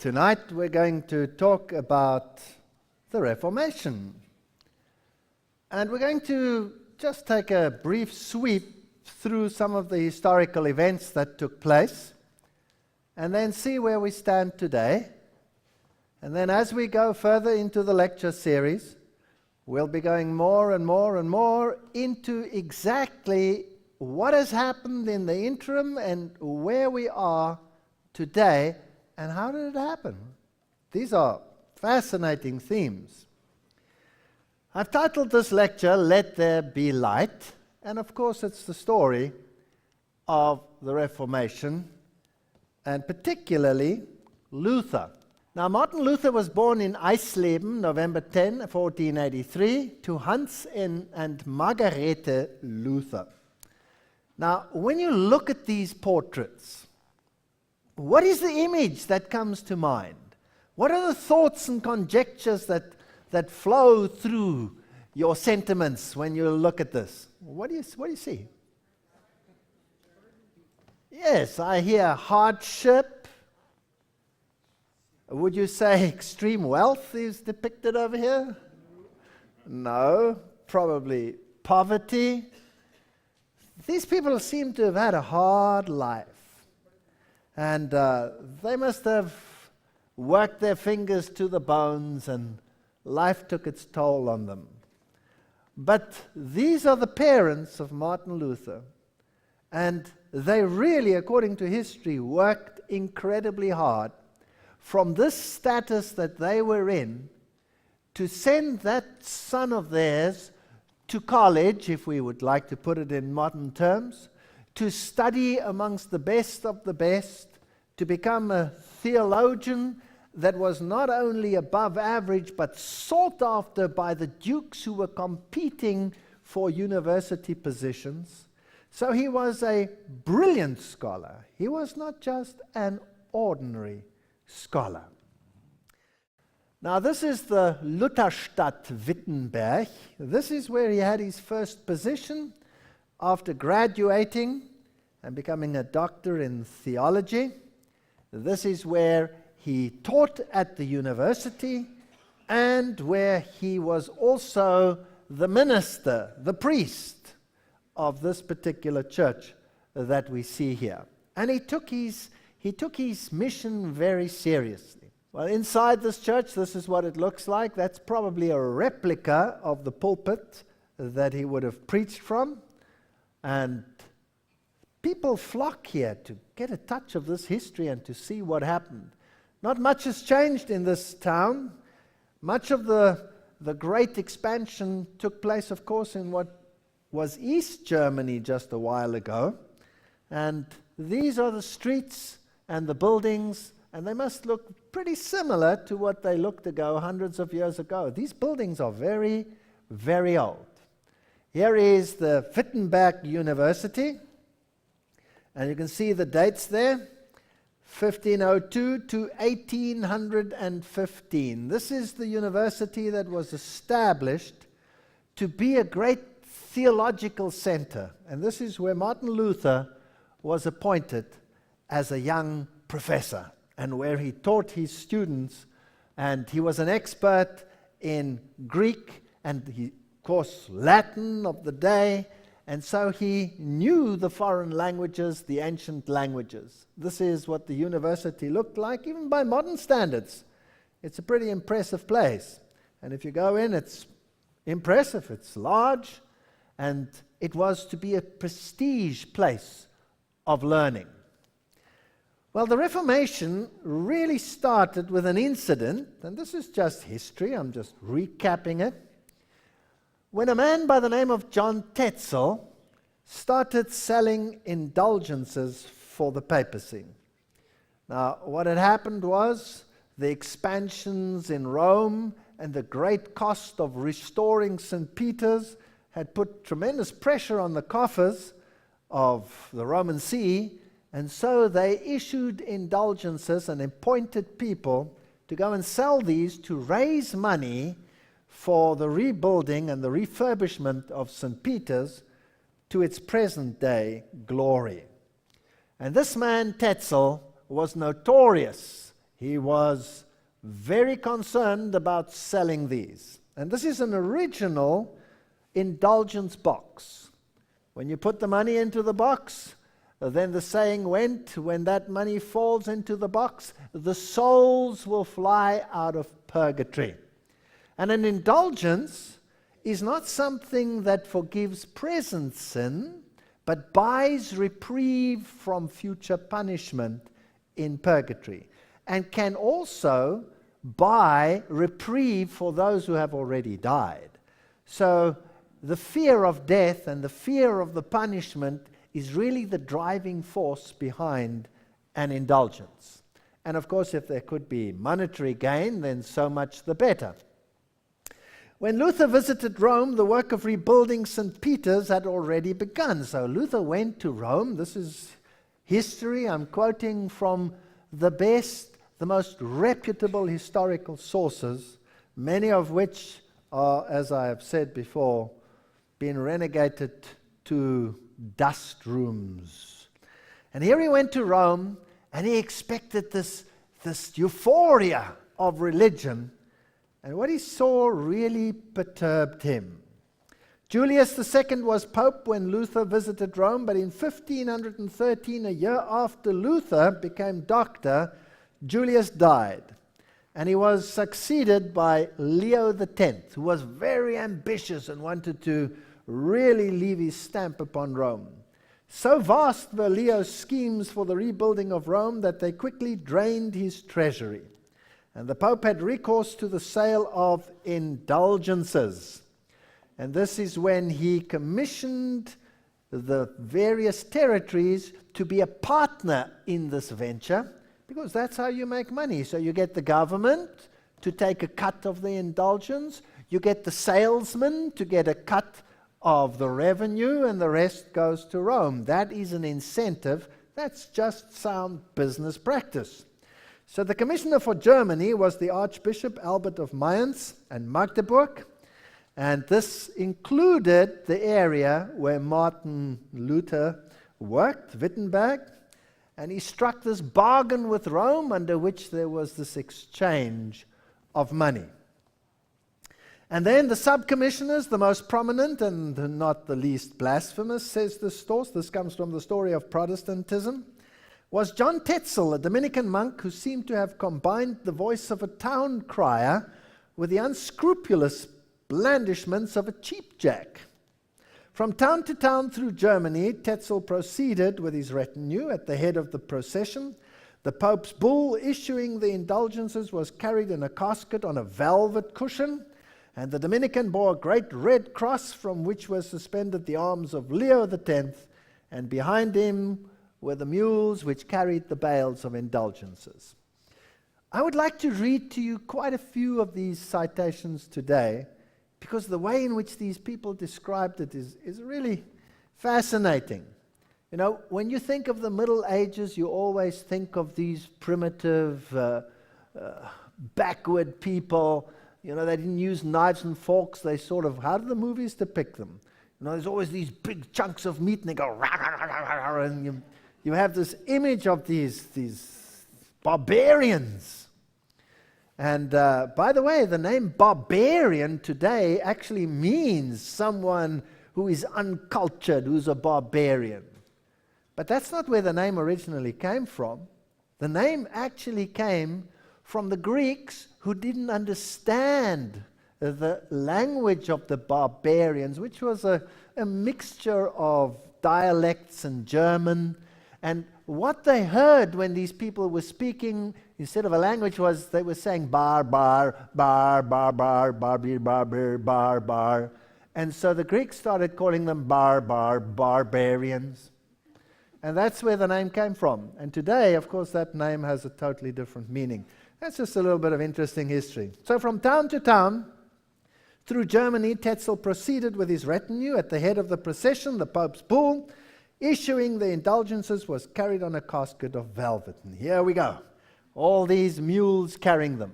Tonight we're going to talk about the Reformation. And we're going to just take a brief sweep through some of the historical events that took place, and then see where we stand today. And then as we go further into the lecture series, we'll be going more and more and more into exactly what has happened in the interim and where we are today and how did it happen. These are fascinating themes. I've titled this lecture, Let There Be Light, and of course it's the story of the Reformation, and particularly Luther. Now, Martin Luther was born in Eisleben, November 10, 1483, to Hans and Margarete Luther. Now, when you look at these portraits, what is the image that comes to mind? What are the thoughts and conjectures that flow through your sentiments when you look at this? What do you see? Yes, I hear hardship. Would you say extreme wealth is depicted over here? No, probably poverty. These people seem to have had a hard life. And they must have worked their fingers to the bones, and life took its toll on them. But these are the parents of Martin Luther, and they really, according to history, worked incredibly hard from this status that they were in to send that son of theirs to college, if we would like to put it in modern terms, to study amongst the best of the best, to become a theologian that was not only above average but sought after by the dukes who were competing for university positions. So he was a brilliant scholar. He was not just an ordinary scholar. Now, this is the Lutherstadt Wittenberg. This is where he had his first position after graduating and becoming a doctor in theology. This is where he taught at the university and where he was also the minister, the priest of this particular church that we see here. And he took his mission very seriously. Well, inside this church, this is what it looks like. That's probably a replica of the pulpit that he would have preached from. And people flock here to get a touch of this history and to see what happened. Not much has changed in this town. Much of the great expansion took place, of course, in what was East Germany just a while ago. And these are the streets and the buildings, and they must look pretty similar to what they looked ago, hundreds of years ago. These buildings are very, very old. Here is the Wittenberg University, and you can see the dates there, 1502 to 1815. This is the university that was established to be a great theological center, and this is where Martin Luther was appointed as a young professor, and where he taught his students, and he was an expert in Greek and, of course, Latin of the day, and so he knew the foreign languages, the ancient languages. This is what the university looked like, even by modern standards. It's a pretty impressive place, and if you go in, it's impressive, it's large, and it was to be a prestige place of learning. Well, the Reformation really started with an incident, and this is just history, I'm just recapping it, when a man by the name of John Tetzel started selling indulgences for the papacy. Now, what had happened was the expansions in Rome and the great cost of restoring St. Peter's had put tremendous pressure on the coffers of the Roman See, and so they issued indulgences and appointed people to go and sell these to raise money for the rebuilding and the refurbishment of St. Peter's to its present-day glory. And this man, Tetzel, was notorious he was very concerned about selling these. And this is an original indulgence box. When you put the money into the box, then the saying went, when that money falls into the box, the souls will fly out of purgatory. And an indulgence is not something that forgives present sin, but buys reprieve from future punishment in purgatory, and can also buy reprieve for those who have already died. So the fear of death and the fear of the punishment is really the driving force behind an indulgence. And of course, if there could be monetary gain, then so much the better. When Luther visited Rome, the work of rebuilding St. Peter's had already begun. So Luther went to Rome. This is history. I'm quoting from the best, the most reputable historical sources, many of which are, as I have said before, been relegated to dust rooms. And here he went to Rome, and he expected this euphoria of religion. And what he saw really perturbed him. Julius II was Pope when Luther visited Rome, but in 1513, a year after Luther became doctor, Julius died. And he was succeeded by Leo X, who was very ambitious and wanted to really leave his stamp upon Rome. So vast were Leo's schemes for the rebuilding of Rome that they quickly drained his treasury. And the Pope had recourse to the sale of indulgences. And this is when he commissioned the various territories to be a partner in this venture, because that's how you make money. So you get the government to take a cut of the indulgence, you get the salesman to get a cut of the revenue, and the rest goes to Rome. That is an incentive. That's just sound business practice. So the commissioner for Germany was the Archbishop Albert of Mayence and Magdeburg, and this included the area where Martin Luther worked, Wittenberg, and he struck this bargain with Rome under which there was this exchange of money. And then the sub-commissioners, the most prominent and not the least blasphemous, says this source, this comes from the story of Protestantism, was John Tetzel, a Dominican monk who seemed to have combined the voice of a town crier with the unscrupulous blandishments of a cheapjack. From town to town through Germany, Tetzel proceeded with his retinue at the head of the procession. The Pope's bull issuing the indulgences was carried in a casket on a velvet cushion, and the Dominican bore a great red cross from which were suspended the arms of Leo X, and behind him were the mules which carried the bales of indulgences. I would like to read to you quite a few of these citations today, because the way in which these people described it is really fascinating. You know, when you think of the Middle Ages, you always think of these primitive, backward people. You know, they didn't use knives and forks. They sort of, how do the movies depict them? You know, there's always these big chunks of meat, and they go, rah, rah, rah, rah, and you have this image of these barbarians. And by the way, the name barbarian today actually means someone who is uncultured, who's a barbarian. But that's not where the name originally came from. The name actually came from the Greeks, who didn't understand the language of the barbarians, which was a mixture of dialects and German. And what they heard when these people were speaking, instead of a language, was they were saying bar, bar, bar, bar, bar, bar, bar, bar, bar, bar. And so the Greeks started calling them barbarians. And that's where the name came from. And today, of course, that name has a totally different meaning. That's just a little bit of interesting history. So from town to town, through Germany, Tetzel proceeded with his retinue. At the head of the procession, the Pope's bull, issuing the indulgences, was carried on a casket of velvet. And here we go. All these mules carrying them.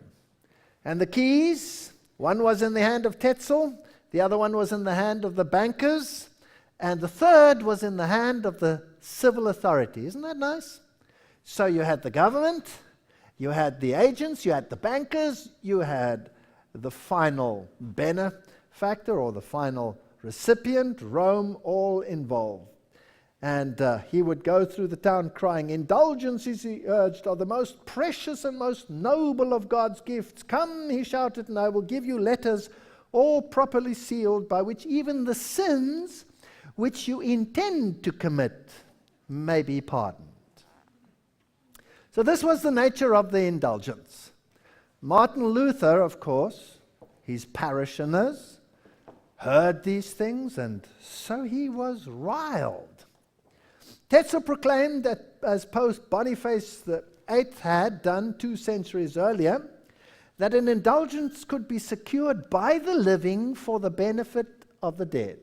And the keys, one was in the hand of Tetzel, the other one was in the hand of the bankers, and the third was in the hand of the civil authority. Isn't that nice? So you had the government, You had the agents, you had the bankers, you had the final benefactor or the final recipient, Rome, all involved. And he would go through the town crying, "Indulgences," he urged, "are the most precious and most noble of God's gifts. Come," he shouted, "and I will give you letters all properly sealed, by which even the sins which you intend to commit may be pardoned." So this was the nature of the indulgence. Martin Luther, of course, his parishioners, heard these things, and so he was riled. Tetzel proclaimed that, as Pope Boniface VIII had done 2 centuries earlier, that an indulgence could be secured by the living for the benefit of the dead.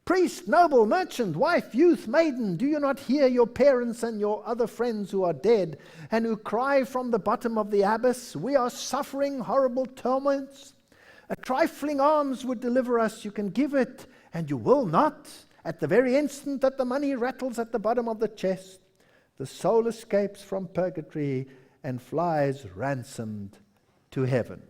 "Priest, noble, merchant, wife, youth, maiden, do you not hear your parents and your other friends who are dead, and who cry from the bottom of the abyss, 'We are suffering horrible torments'? A trifling alms would deliver us. You can give it, and you will not. At the very instant that the money rattles at the bottom of the chest, the soul escapes from purgatory and flies ransomed to heaven."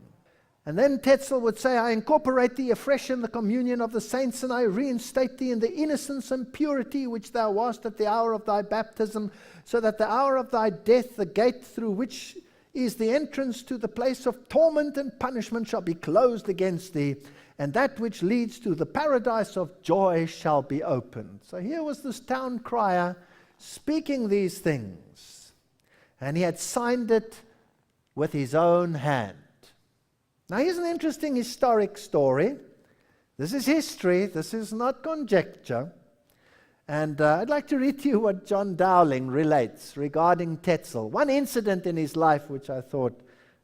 And then Tetzel would say, "I incorporate thee afresh in the communion of the saints, and I reinstate thee in the innocence and purity which thou wast at the hour of thy baptism, so that the hour of thy death, the gate through which is the entrance to the place of torment and punishment, shall be closed against thee, and that which leads to the paradise of joy shall be opened." So here was this town crier speaking these things, and he had signed it with his own hand. Now here's an interesting historic story. This is history, this is not conjecture. And I'd like to read to you what John Dowling relates regarding Tetzel. One incident in his life which I thought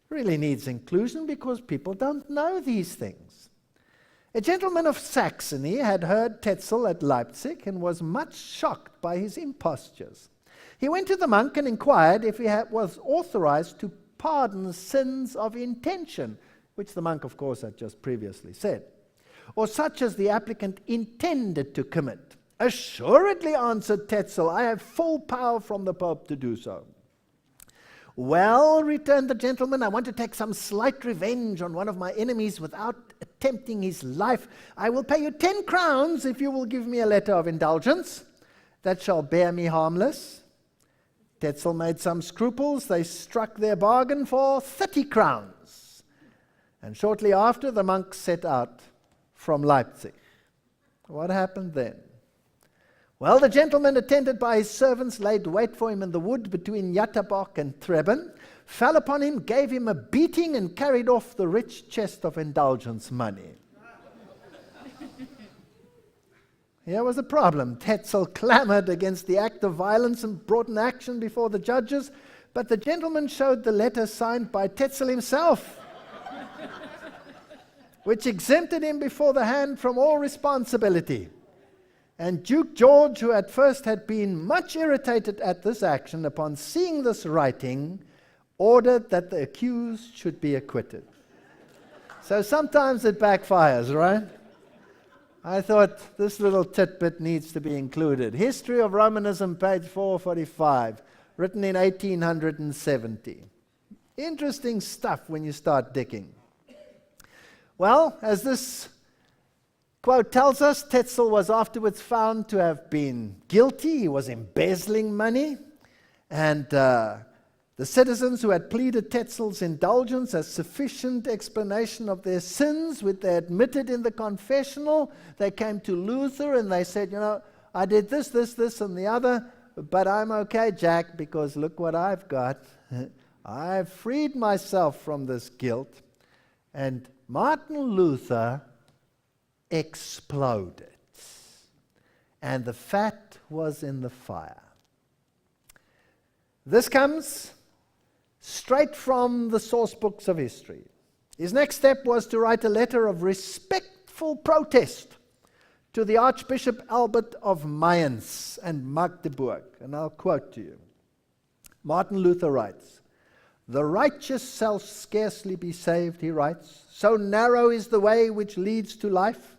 really needs inclusion because people don't know these things. A gentleman of Saxony had heard Tetzel at Leipzig and was much shocked by his impostures. He went to the monk and inquired if he was authorized to pardon sins of intention, which the monk, of course, had just previously said, or such as the applicant intended to commit. "Assuredly," answered Tetzel, "I have full power from the Pope to do so." "Well," returned the gentleman, "I want to take some slight revenge on one of my enemies without attempting his life. I will pay you 10 crowns if you will give me a letter of indulgence that shall bear me harmless." Tetzel made some scruples. They struck their bargain for 30 crowns. And shortly after, the monk set out from Leipzig. What happened then? Well, the gentleman, attended by his servants, laid wait for him in the wood between Jatterbach and Treben, fell upon him, gave him a beating, and carried off the rich chest of indulgence money. Here was a problem. Tetzel clamored against the act of violence and brought an action before the judges, but the gentleman showed the letter signed by Tetzel himself, which exempted him before the hand from all responsibility. And Duke George, who at first had been much irritated at this action, upon seeing this writing, ordered that the accused should be acquitted. So sometimes it backfires, right? I thought this little tidbit needs to be included. History of Romanism, page 445, written in 1870. Interesting stuff when you start digging. Well, as this quote tells us, Tetzel was afterwards found to have been guilty. He was embezzling money. And the citizens who had pleaded Tetzel's indulgence as sufficient explanation of their sins, which they admitted in the confessional, they came to Luther and they said, I did this, and the other, but I'm okay, Jack, because look what I've got. I've freed myself from this guilt. And Martin Luther exploded, and the fat was in the fire. This comes straight from the source books of history. His next step was to write a letter of respectful protest to the Archbishop Albert of Mayence and Magdeburg, and I'll quote to you. Martin Luther writes, "The righteous shall scarcely be saved," he writes. "So narrow is the way which leads to life.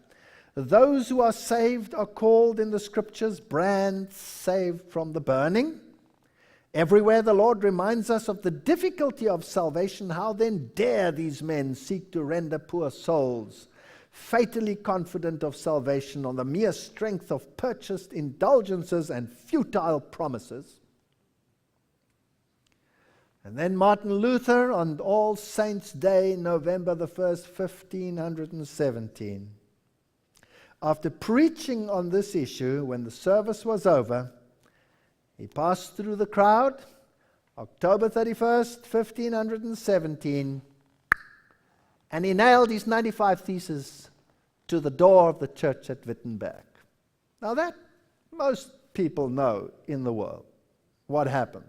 Those who are saved are called in the scriptures brands saved from the burning. Everywhere the Lord reminds us of the difficulty of salvation. How then dare these men seek to render poor souls, fatally confident of salvation, on the mere strength of purchased indulgences and futile promises? And then Martin Luther, on All Saints' Day, November the 1st, 1517, after preaching on this issue, when the service was over, he passed through the crowd, October 31st, 1517, and he nailed his 95 Theses to the door of the church at Wittenberg. Now that most people know in the world what happened.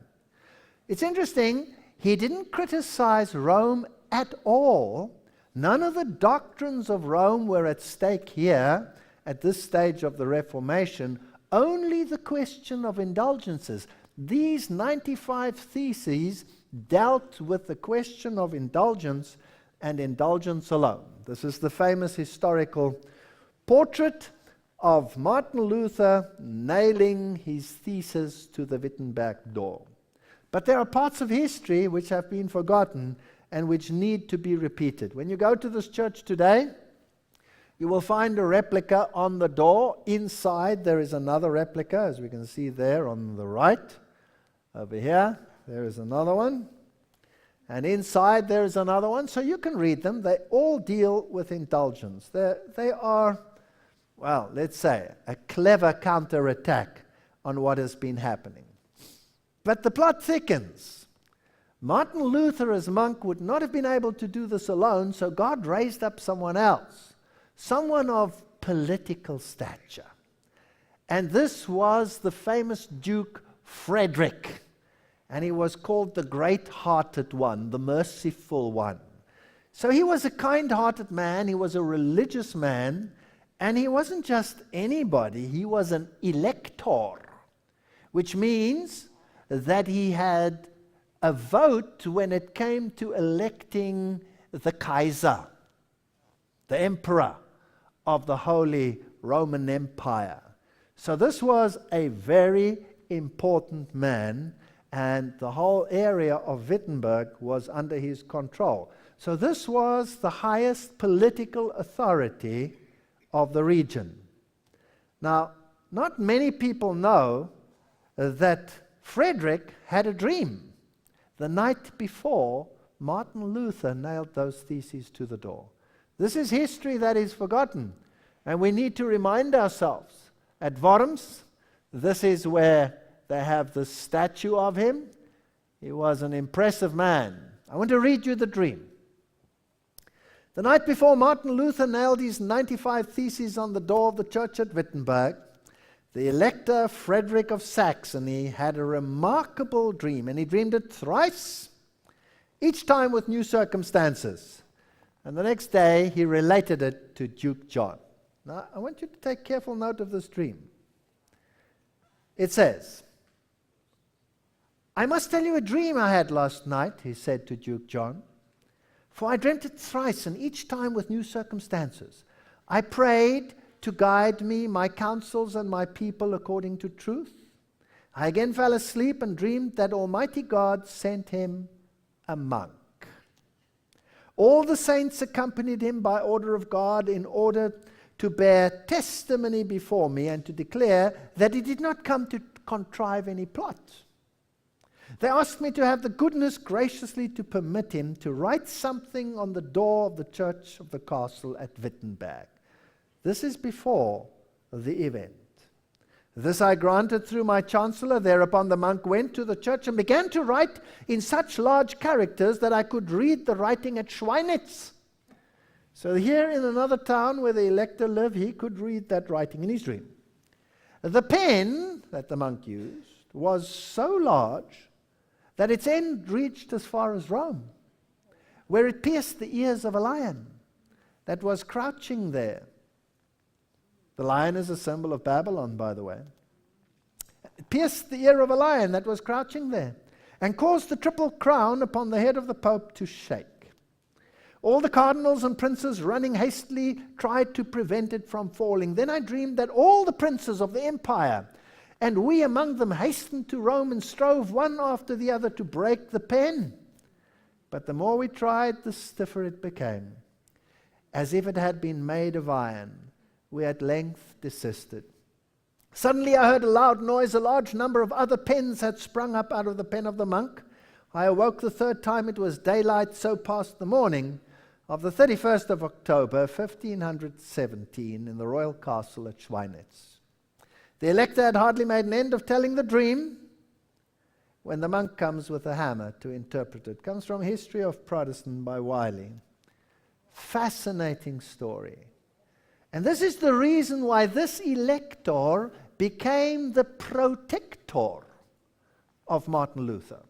It's interesting, he didn't criticize Rome at all. None of the doctrines of Rome were at stake here at this stage of the Reformation. Only the question of indulgences. These 95 Theses dealt with the question of indulgence and indulgence alone. This is the famous historical portrait of Martin Luther nailing his thesis to the Wittenberg door. But there are parts of history which have been forgotten and which need to be repeated. When you go to this church today, you will find a replica on the door. Inside there is another replica, as we can see there on the right. Over here, there is another one. And inside there is another one. So you can read them. They all deal with indulgence. They are, well, let's say, a clever counterattack on what has been happening. But the plot thickens. Martin Luther as monk would not have been able to do this alone, so God raised up someone else, someone of political stature. And this was the famous Duke Frederick. And he was called the great-hearted one, the merciful one. So he was a kind-hearted man, he was a religious man, and he wasn't just anybody, he was an elector, which means that he had a vote when it came to electing the Kaiser, the emperor of the Holy Roman Empire. So this was a very important man, and the whole area of Wittenberg was under his control. So this was the highest political authority of the region. Now, not many people know that Frederick had a dream the night before Martin Luther nailed those theses to the door. This is history that is forgotten, and we need to remind ourselves. At Worms, this is where they have the statue of him. He was an impressive man. I want to read you the dream. The night before Martin Luther nailed his 95 Theses on the door of the church at Wittenberg, the Elector Frederick of Saxony had a remarkable dream, and he dreamed it thrice, each time with new circumstances. And the next day, he related it to Duke John. Now, I want you to take careful note of this dream. It says, "I must tell you a dream I had last night," he said to Duke John, "for I dreamt it thrice, and each time with new circumstances. I prayed to guide me, my counsels, and my people according to truth. I again fell asleep and dreamed that Almighty God sent him a monk. All the saints accompanied him by order of God in order to bear testimony before me and to declare that he did not come to contrive any plot. They asked me to have the goodness graciously to permit him to write something on the door of the church of the castle at Wittenberg. This is before the event. This I granted through my chancellor. Thereupon the monk went to the church and began to write in such large characters that I could read the writing at Schweinitz." So here in another town where the elector lived, he could read that writing in his dream. The pen that the monk used was so large that its end reached as far as Rome, where it pierced the ears of a lion that was crouching there. The lion is a symbol of Babylon, by the way. It pierced the ear of a lion that was crouching there and caused the triple crown upon the head of the Pope to shake. All the cardinals and princes, running hastily, tried to prevent it from falling. Then I dreamed that all the princes of the empire And we among them hastened to Rome and strove one after the other to break the pen. But the more we tried, the stiffer it became. As if it had been made of iron, we at length desisted. Suddenly I heard a loud noise. A large number of other pens had sprung up out of the pen of the monk. I awoke the third time. It was daylight, so passed the morning of the 31st of October, 1517, in the royal castle at Schweinitz. The elector had hardly made an end of telling the dream when the monk comes with a hammer to interpret it. Comes from History of Protestant by Wiley. Fascinating story. And this is the reason why this elector became the protector of Martin Luther.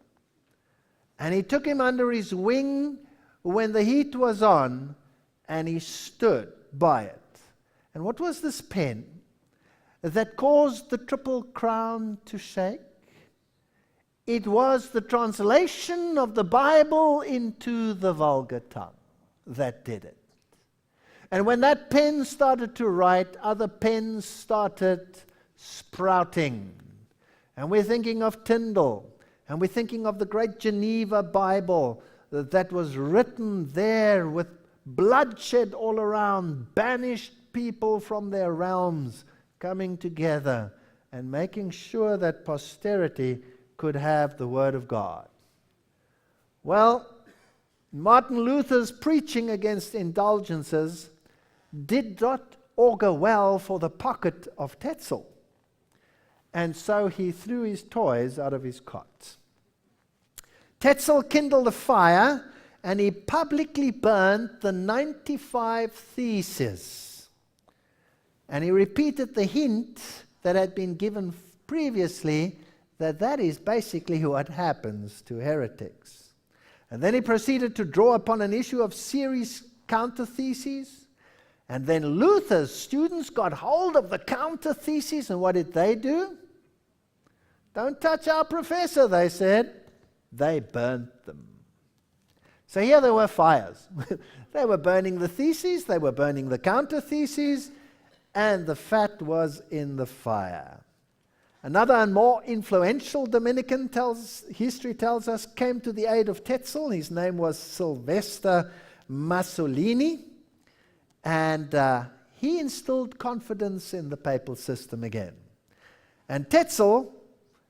And he took him under his wing when the heat was on, and he stood by it. And what was this pen that caused the Triple Crown to shake? It was the translation of the Bible into the vulgar tongue that did it. And when that pen started to write, other pens started sprouting. And we're thinking of Tyndale, and we're thinking of the great Geneva Bible that was written there with bloodshed all around, banished people from their realms coming together and making sure that posterity could have the Word of God. Well, Martin Luther's preaching against indulgences did not augur well for the pocket of Tetzel. And so he threw his toys out of his cot. Tetzel kindled a fire, and he publicly burnt the 95 theses. And he repeated the hint that had been given previously, that is basically what happens to heretics. And then he proceeded to draw upon an issue of serious counter-theses. And then Luther's students got hold of the counter-theses, and what did they do? Don't touch our professor, they said. They burnt them. So here there were fires. They were burning the theses, they were burning the counter-theses, and the fat was in the fire. Another and more influential Dominican, history tells us, came to the aid of Tetzel. His name was Sylvester Masolini. And he instilled confidence in the papal system again. And Tetzel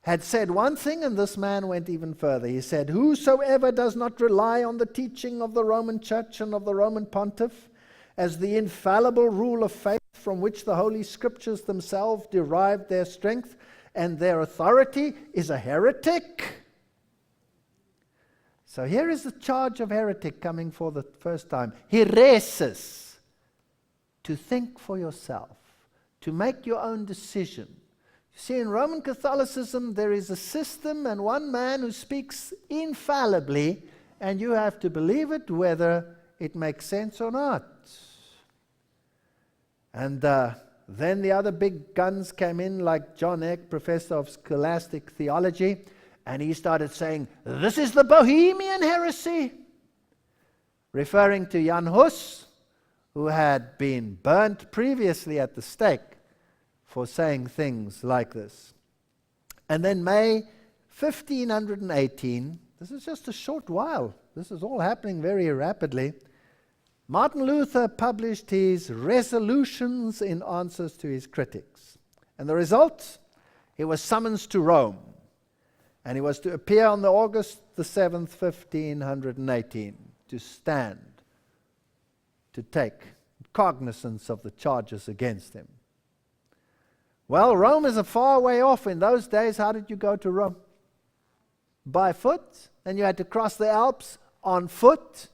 had said one thing, and this man went even further. He said, "Whosoever does not rely on the teaching of the Roman Church and of the Roman Pontiff as the infallible rule of faith from which the Holy Scriptures themselves derived their strength and their authority is a heretic." So here is the charge of heretic coming for the first time. Heresis. To think for yourself, to make your own decision. You see, in Roman Catholicism, there is a system and one man who speaks infallibly, and you have to believe it whether it makes sense or not. And then the other big guns came in, like John Eck, professor of scholastic theology, and he started saying, "This is the Bohemian heresy," referring to Jan Hus, who had been burnt previously at the stake for saying things like this. And then May 1518, this is just a short while, this is all happening very rapidly, Martin Luther published his resolutions in answers to his critics. And the result? He was summoned to Rome. And he was to appear on August the 7th, 1518, to stand, to take cognizance of the charges against him. Well, Rome is a far way off. In those days, how did you go to Rome? By foot. And you had to cross the Alps on foot.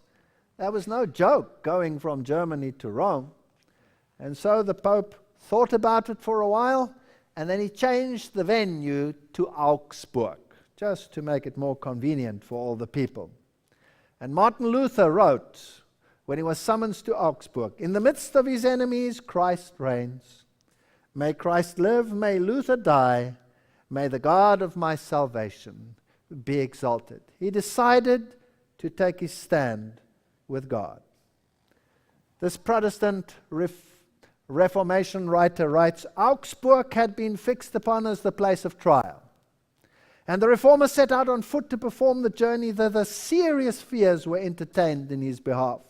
That was no joke, going from Germany to Rome. And so the Pope thought about it for a while, and then he changed the venue to Augsburg, just to make it more convenient for all the people. And Martin Luther wrote, when he was summoned to Augsburg, "In the midst of his enemies, Christ reigns. May Christ live, may Luther die, may the God of my salvation be exalted." He decided to take his stand with God. This Protestant Reformation writer writes, Augsburg had been fixed upon as the place of trial. And the reformer set out on foot to perform the journey, thither serious fears were entertained in his behalf.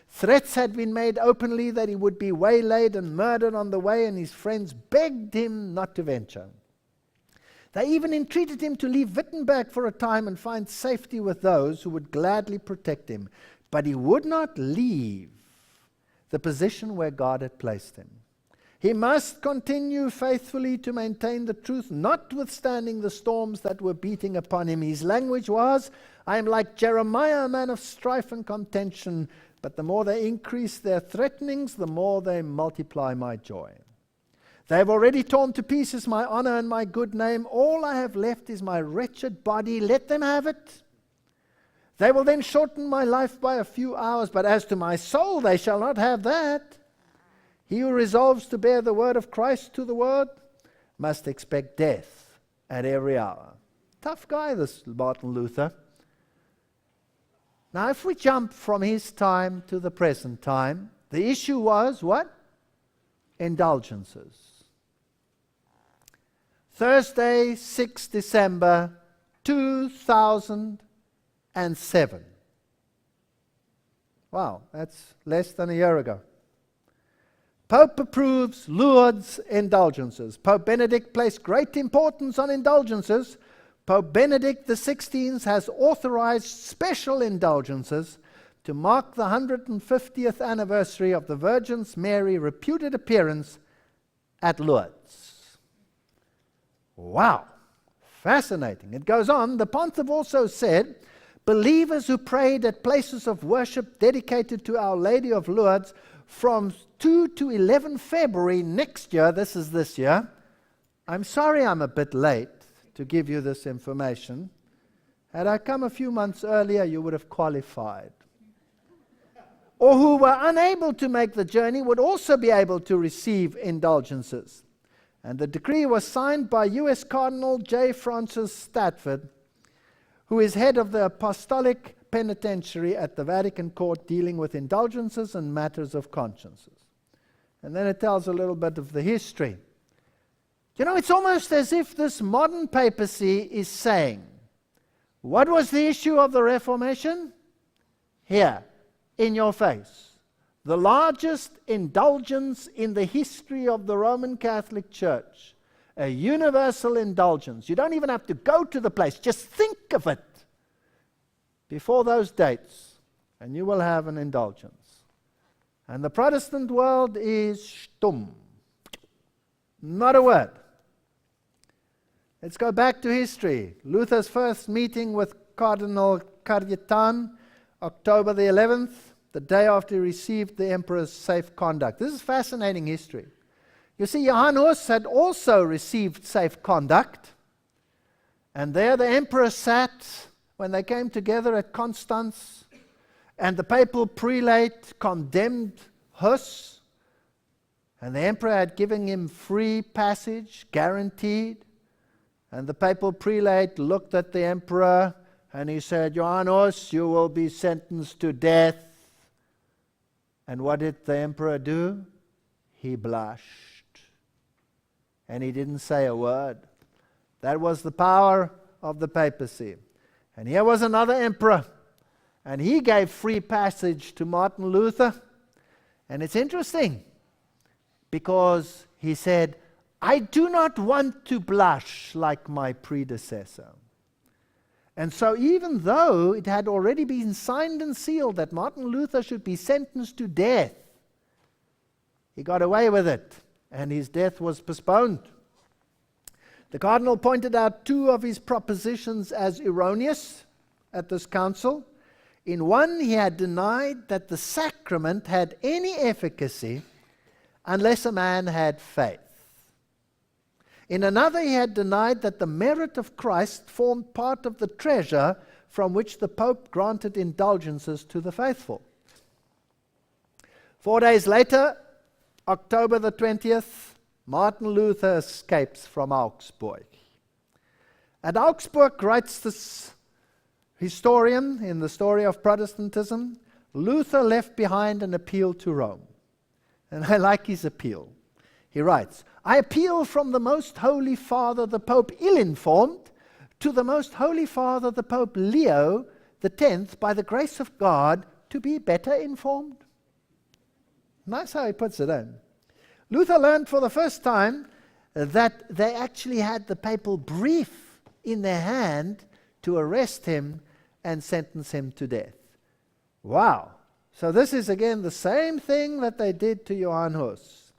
Threats had been made openly that he would be waylaid and murdered on the way, and his friends begged him not to venture. They even entreated him to leave Wittenberg for a time and find safety with those who would gladly protect him. But he would not leave the position where God had placed him. He must continue faithfully to maintain the truth, notwithstanding the storms that were beating upon him. His language was, I am like Jeremiah, a man of strife and contention, but the more they increase their threatenings, the more they multiply my joy. They have already torn to pieces my honor and my good name. All I have left is my wretched body. Let them have it. They will then shorten my life by a few hours, but as to my soul, they shall not have that. He who resolves to bear the word of Christ to the word must expect death at every hour. Tough guy, this Martin Luther. Now, if we jump from his time to the present time, the issue was what? Indulgences. Thursday, 6 December 2007. Wow, that's less than a year ago. Pope approves Lourdes indulgences. Pope Benedict placed great importance on indulgences. Pope Benedict XVI has authorized special indulgences to mark the 150th anniversary of the Virgin Mary's reputed appearance at Lourdes. Wow, fascinating. It goes on, the Pontiff also said, believers who prayed at places of worship dedicated to Our Lady of Lourdes from 2 to 11 February next year, this is this year. I'm sorry I'm a bit late to give you this information. Had I come a few months earlier, you would have qualified. Or who were unable to make the journey would also be able to receive indulgences. And the decree was signed by U.S. Cardinal J. Francis Stafford, who is head of the Apostolic Penitentiary at the Vatican Court dealing with indulgences and matters of consciences. And then it tells a little bit of the history. You know, it's almost as if this modern papacy is saying, what was the issue of the Reformation? Here, in your face. The largest indulgence in the history of the Roman Catholic Church. A universal indulgence. You don't even have to go to the place. Just think of it before those dates, and you will have an indulgence. And the Protestant world is stumm. Not a word. Let's go back to history. Luther's first meeting with Cardinal Cajetan, October the 11th, the day after he received the emperor's safe conduct. This is fascinating history. You see, Johann Hus had also received safe conduct, and there the emperor sat when they came together at Constance, and the papal prelate condemned Hus, and the emperor had given him free passage, guaranteed, and the papal prelate looked at the emperor and he said, Johann Hus, you will be sentenced to death. And what did the emperor do? He blushed. And he didn't say a word. That was the power of the papacy. And here was another emperor. And he gave free passage to Martin Luther. And it's interesting because he said, I do not want to blush like my predecessor. And so even though it had already been signed and sealed that Martin Luther should be sentenced to death, he got away with it, and his death was postponed. The cardinal pointed out two of his propositions as erroneous at this council. In one, he had denied that the sacrament had any efficacy unless a man had faith. In another, he had denied that the merit of Christ formed part of the treasure from which the Pope granted indulgences to the faithful. 4 days later, October the 20th, Martin Luther escapes from Augsburg. At Augsburg, writes this historian in the story of Protestantism, Luther left behind an appeal to Rome. And I like his appeal. He writes, I appeal from the Most Holy Father, the Pope ill-informed, to the Most Holy Father, the Pope Leo X, by the grace of God, to be better informed. Nice how he puts it in. Luther learned for the first time that they actually had the papal brief in their hand to arrest him and sentence him to death. Wow. So this is again the same thing that they did to Johann Hus.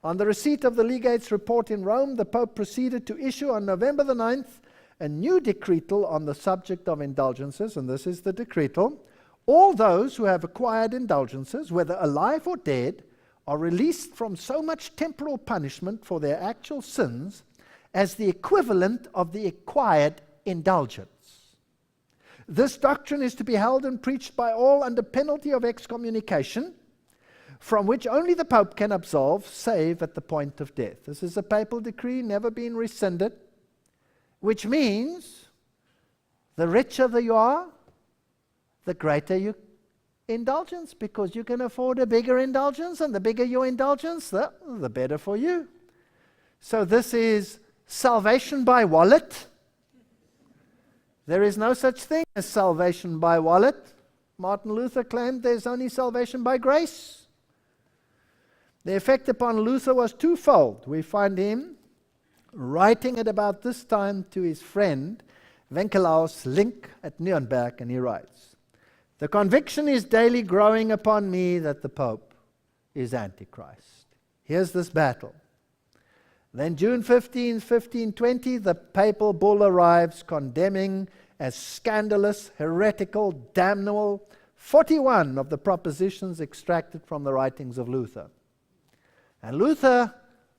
On the receipt of the legate's report in Rome, the Pope proceeded to issue on November the 9th a new decretal on the subject of indulgences, and this is the decretal. All those who have acquired indulgences, whether alive or dead, are released from so much temporal punishment for their actual sins as the equivalent of the acquired indulgence. This doctrine is to be held and preached by all under penalty of excommunication, from which only the Pope can absolve, save at the point of death. This is a papal decree, never been rescinded, which means the richer you are, the greater your indulgence, because you can afford a bigger indulgence, and the bigger your indulgence, the better for you. So this is salvation by wallet. There is no such thing as salvation by wallet. Martin Luther claimed there's only salvation by grace. The effect upon Luther was twofold. We find him writing at about this time to his friend Wenceslaus Link at Nuremberg, and he writes, the conviction is daily growing upon me that the Pope is Antichrist. Here's this battle. Then June 15, 1520, the papal bull arrives condemning as scandalous, heretical, damnable 41 of the propositions extracted from the writings of Luther. And Luther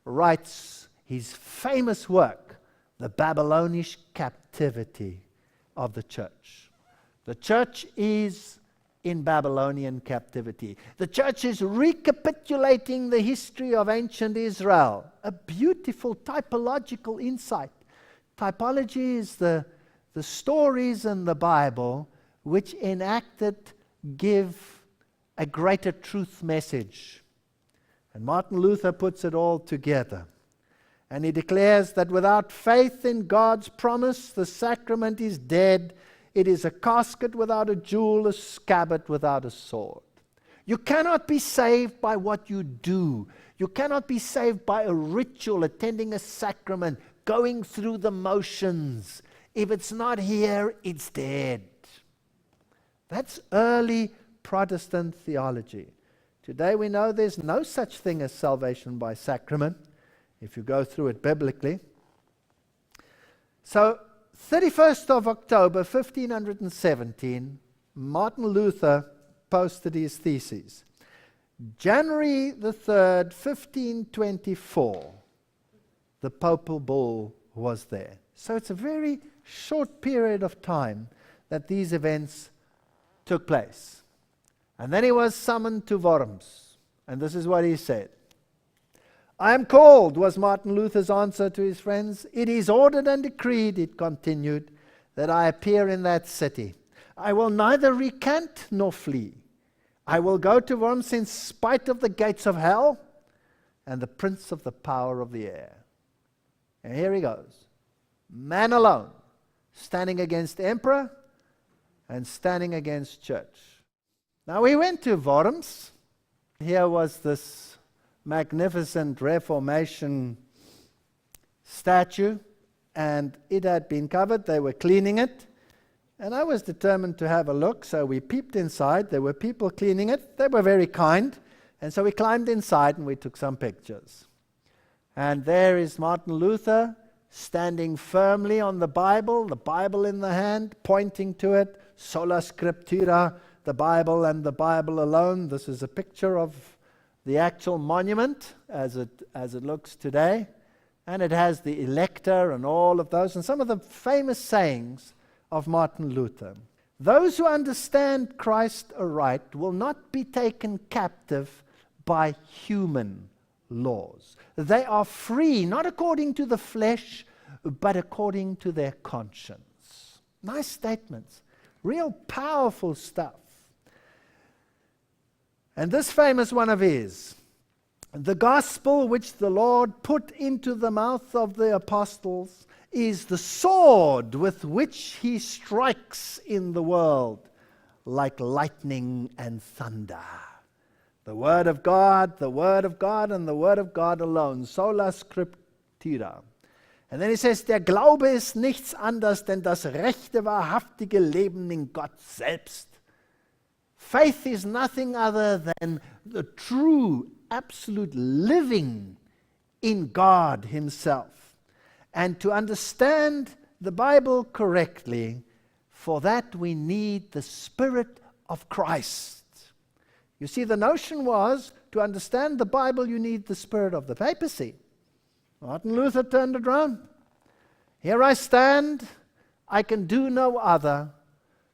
writes his famous work, the Babylonish Captivity of the Church. The Church is in Babylonian captivity. The Church is recapitulating the history of ancient Israel. A beautiful typological insight. Typology is the stories in the Bible which enacted give a greater truth message. And Martin Luther puts it all together. And he declares that without faith in God's promise, the sacrament is dead. It is a casket without a jewel, a scabbard without a sword. You cannot be saved by what you do. You cannot be saved by a ritual, attending a sacrament, going through the motions. If it's not here, it's dead. That's early Protestant theology. Today we know there's no such thing as salvation by sacrament, if you go through it biblically. So, 31st of October, 1517, Martin Luther posted his theses. January the 3rd, 1524, the papal bull was there. So it's a very short period of time that these events took place. And then he was summoned to Worms. And this is what he said. I am called, was Martin Luther's answer to his friends. It is ordered and decreed, it continued, that I appear in that city. I will neither recant nor flee. I will go to Worms in spite of the gates of hell and the prince of the power of the air. And here he goes. Man alone, standing against emperor and standing against church. Now we went to Worms. Here was this magnificent Reformation statue, and it had been covered. They were cleaning it, and I was determined to have a look, so we peeped inside. There were people cleaning it. They were very kind, and so we climbed inside and we took some pictures. And there is Martin Luther standing firmly on the Bible in the hand, pointing to it, sola scriptura, the Bible and the Bible alone. This is a picture of the actual monument as it looks today. And it has the elector and all of those, and some of the famous sayings of Martin Luther. Those who understand Christ aright will not be taken captive by human laws. They are free, not according to the flesh, but according to their conscience. Nice statements. Real powerful stuff. And this famous one of his, The gospel which the Lord put into the mouth of the apostles is the sword with which he strikes in the world like lightning and thunder. The Word of God, the Word of God, and the Word of God alone. Sola Scriptura. And then he says, der Glaube ist nichts anderes denn das rechte, wahrhaftige Leben in Gott selbst. Faith is nothing other than the true, absolute living in God himself. And to understand the Bible correctly, for that we need the Spirit of Christ. You see, the notion was, to understand the Bible, you need the spirit of the papacy. Martin Luther turned it around. Here I stand, I can do no other,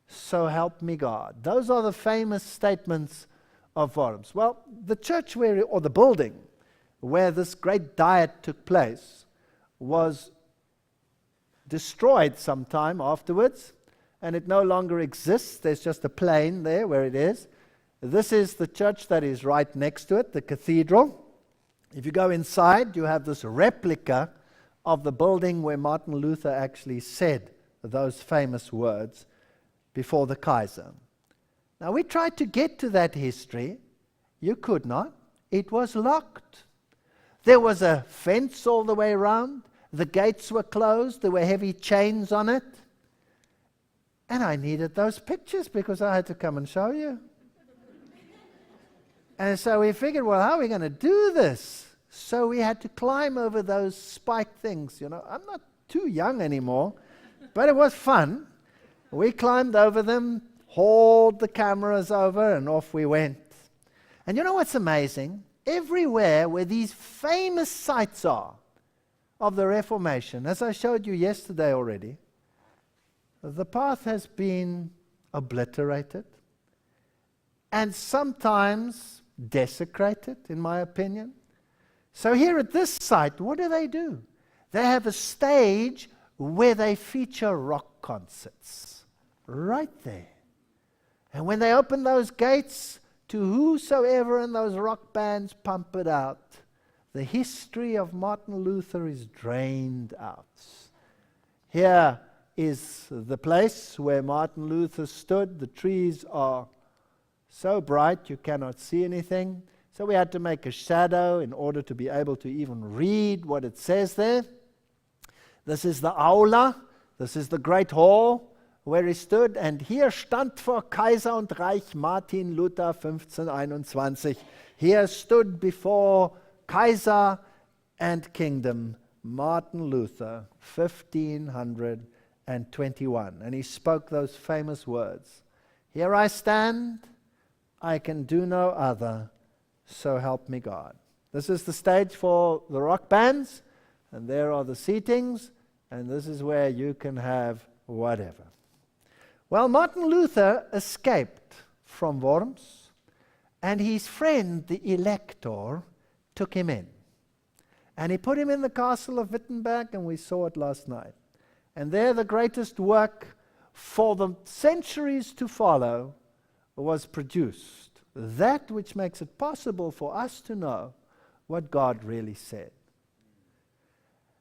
so help me God. Those are the famous statements of Worms. Well, the church or the building where this great diet took place was destroyed sometime afterwards, and it no longer exists. There's just a plain there where it is. This is the church that is right next to it, the cathedral. If you go inside, you have this replica of the building where Martin Luther actually said those famous words before the Kaiser. Now, we tried to get to that history. You could not. It was locked. There was a fence all the way around. The gates were closed. There were heavy chains on it. And I needed those pictures because I had to come and show you. And so we figured, well, how are we going to do this? So we had to climb over those spike things. You know, I'm not too young anymore, but it was fun. We climbed over them, hauled the cameras over, and off we went. And you know what's amazing? Everywhere where these famous sites are of the Reformation, as I showed you yesterday already, the path has been obliterated and sometimes desecrated, in my opinion. So here at this site, what do? They have a stage where they feature rock concerts, right there. And when they open those gates to whosoever in those rock bands pump it out, the history of Martin Luther is drained out. Here is the place where Martin Luther stood. The trees are so bright you cannot see anything. So we had to make a shadow in order to be able to even read what it says there. This is the Aula. This is the great hall where he stood. And hier stand vor Kaiser und Reich Martin Luther 1521. Here stood before Kaiser and kingdom Martin Luther 1521. And he spoke those famous words. Here I stand, I can do no other, so help me God. This is the stage for the rock bands, and there are the seatings, and this is where you can have whatever. Well, Martin Luther escaped from Worms, and his friend, the Elector, took him in. And he put him in the castle of Wittenberg, and we saw it last night. And there the greatest work for the centuries to follow was produced. That which makes it possible for us to know what God really said.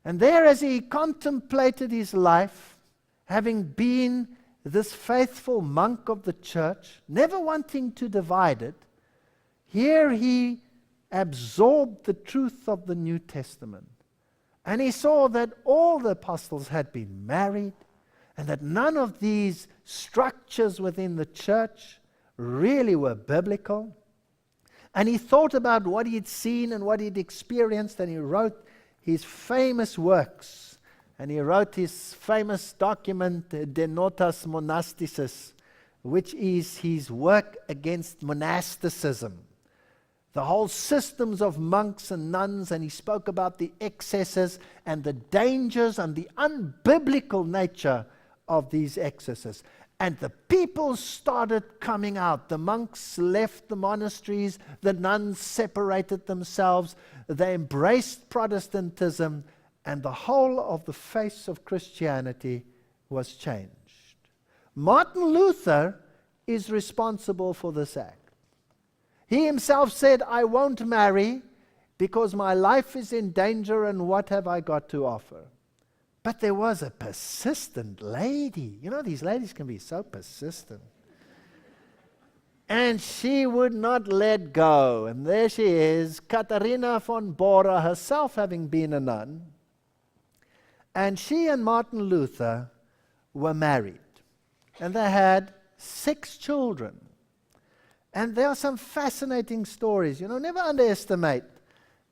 And there, as he contemplated his life, having been this faithful monk of the church, never wanting to divide it, here he absorbed the truth of the New Testament. And he saw that all the apostles had been married, and that none of these structures within the church really were biblical. And he thought about what he'd seen and what he'd experienced, and he wrote his famous works. And he wrote his famous document, De Notas Monasticis, which is his work against monasticism, the whole systems of monks and nuns, and he spoke about the excesses and the dangers and the unbiblical nature of these excesses. And the people started coming out. The monks left the monasteries, the nuns separated themselves, they embraced Protestantism, and the whole of the face of Christianity was changed. Martin Luther is responsible for this act. He himself said, I won't marry because my life is in danger, and what have I got to offer? But there was a persistent lady. You know, these ladies can be so persistent. And she would not let go. And there she is, Katharina von Bora, herself having been a nun. And she and Martin Luther were married. And they had 6 children. And there are some fascinating stories. You know, never underestimate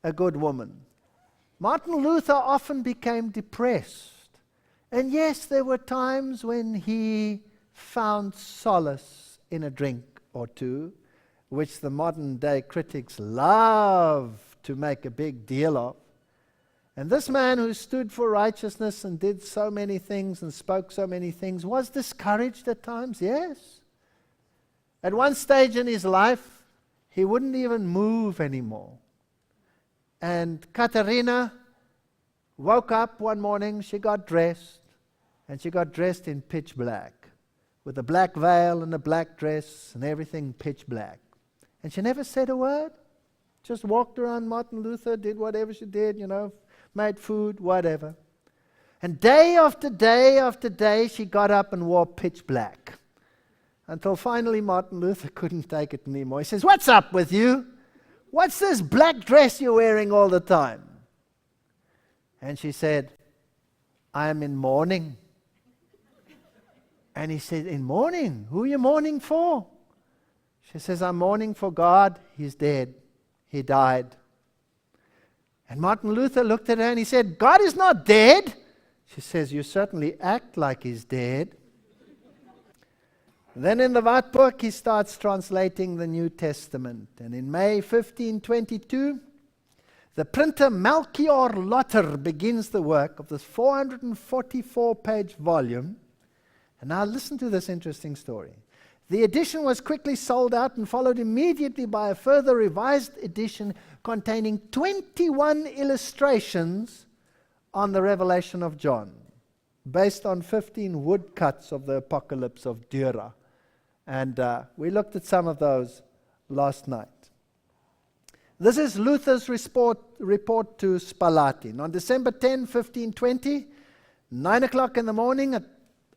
a good woman. Martin Luther often became depressed. And yes, there were times when he found solace in a drink or two, which the modern day critics love to make a big deal of. And this man who stood for righteousness and did so many things and spoke so many things was discouraged at times, yes. At one stage in his life, he wouldn't even move anymore. And Katharina woke up one morning, she got dressed, and she got dressed in pitch black, with a black veil and a black dress and everything pitch black. And she never said a word, just walked around Martin Luther, did whatever she did, you know, made food, whatever. And day after day after day, she got up and wore pitch black. Until finally Martin Luther couldn't take it anymore. He says, "What's up with you? What's this black dress you're wearing all the time?" And she said, "I am in mourning." And he said, "In mourning? Who are you mourning for?" She says, "I'm mourning for God. He's dead. He died." And Martin Luther looked at her and he said, "God is not dead." She says, "You certainly act like he's dead." Then in the Wartburg, he starts translating the New Testament. And in May 1522, the printer Melchior Lotter begins the work of this 444-page volume. And now listen to this interesting story. The edition was quickly sold out and followed immediately by a further revised edition containing 21 illustrations on the Revelation of John, based on 15 woodcuts of the Apocalypse of Dürer. And we looked at some of those last night. This is Luther's report to Spalatin. On December 10, 1520, 9 o'clock in the morning,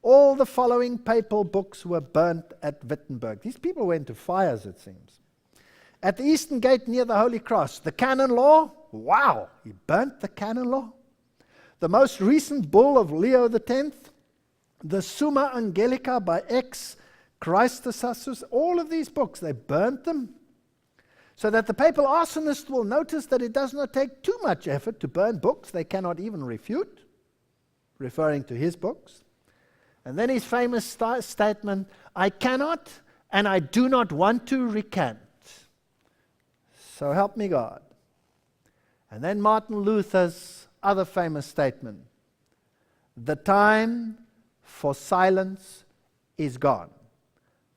all the following papal books were burnt at Wittenberg. These people went to fires, it seems. At the eastern gate near the Holy Cross, the canon law, wow, he burnt the canon law. The most recent bull of Leo X, the Summa Angelica by X. Christosus, all of these books, they burnt them, so that the papal arsonist will notice that it does not take too much effort to burn books they cannot even refute, referring to his books. And then his famous statement, "I cannot and I do not want to recant. So help me God." And then Martin Luther's other famous statement, "The time for silence is gone.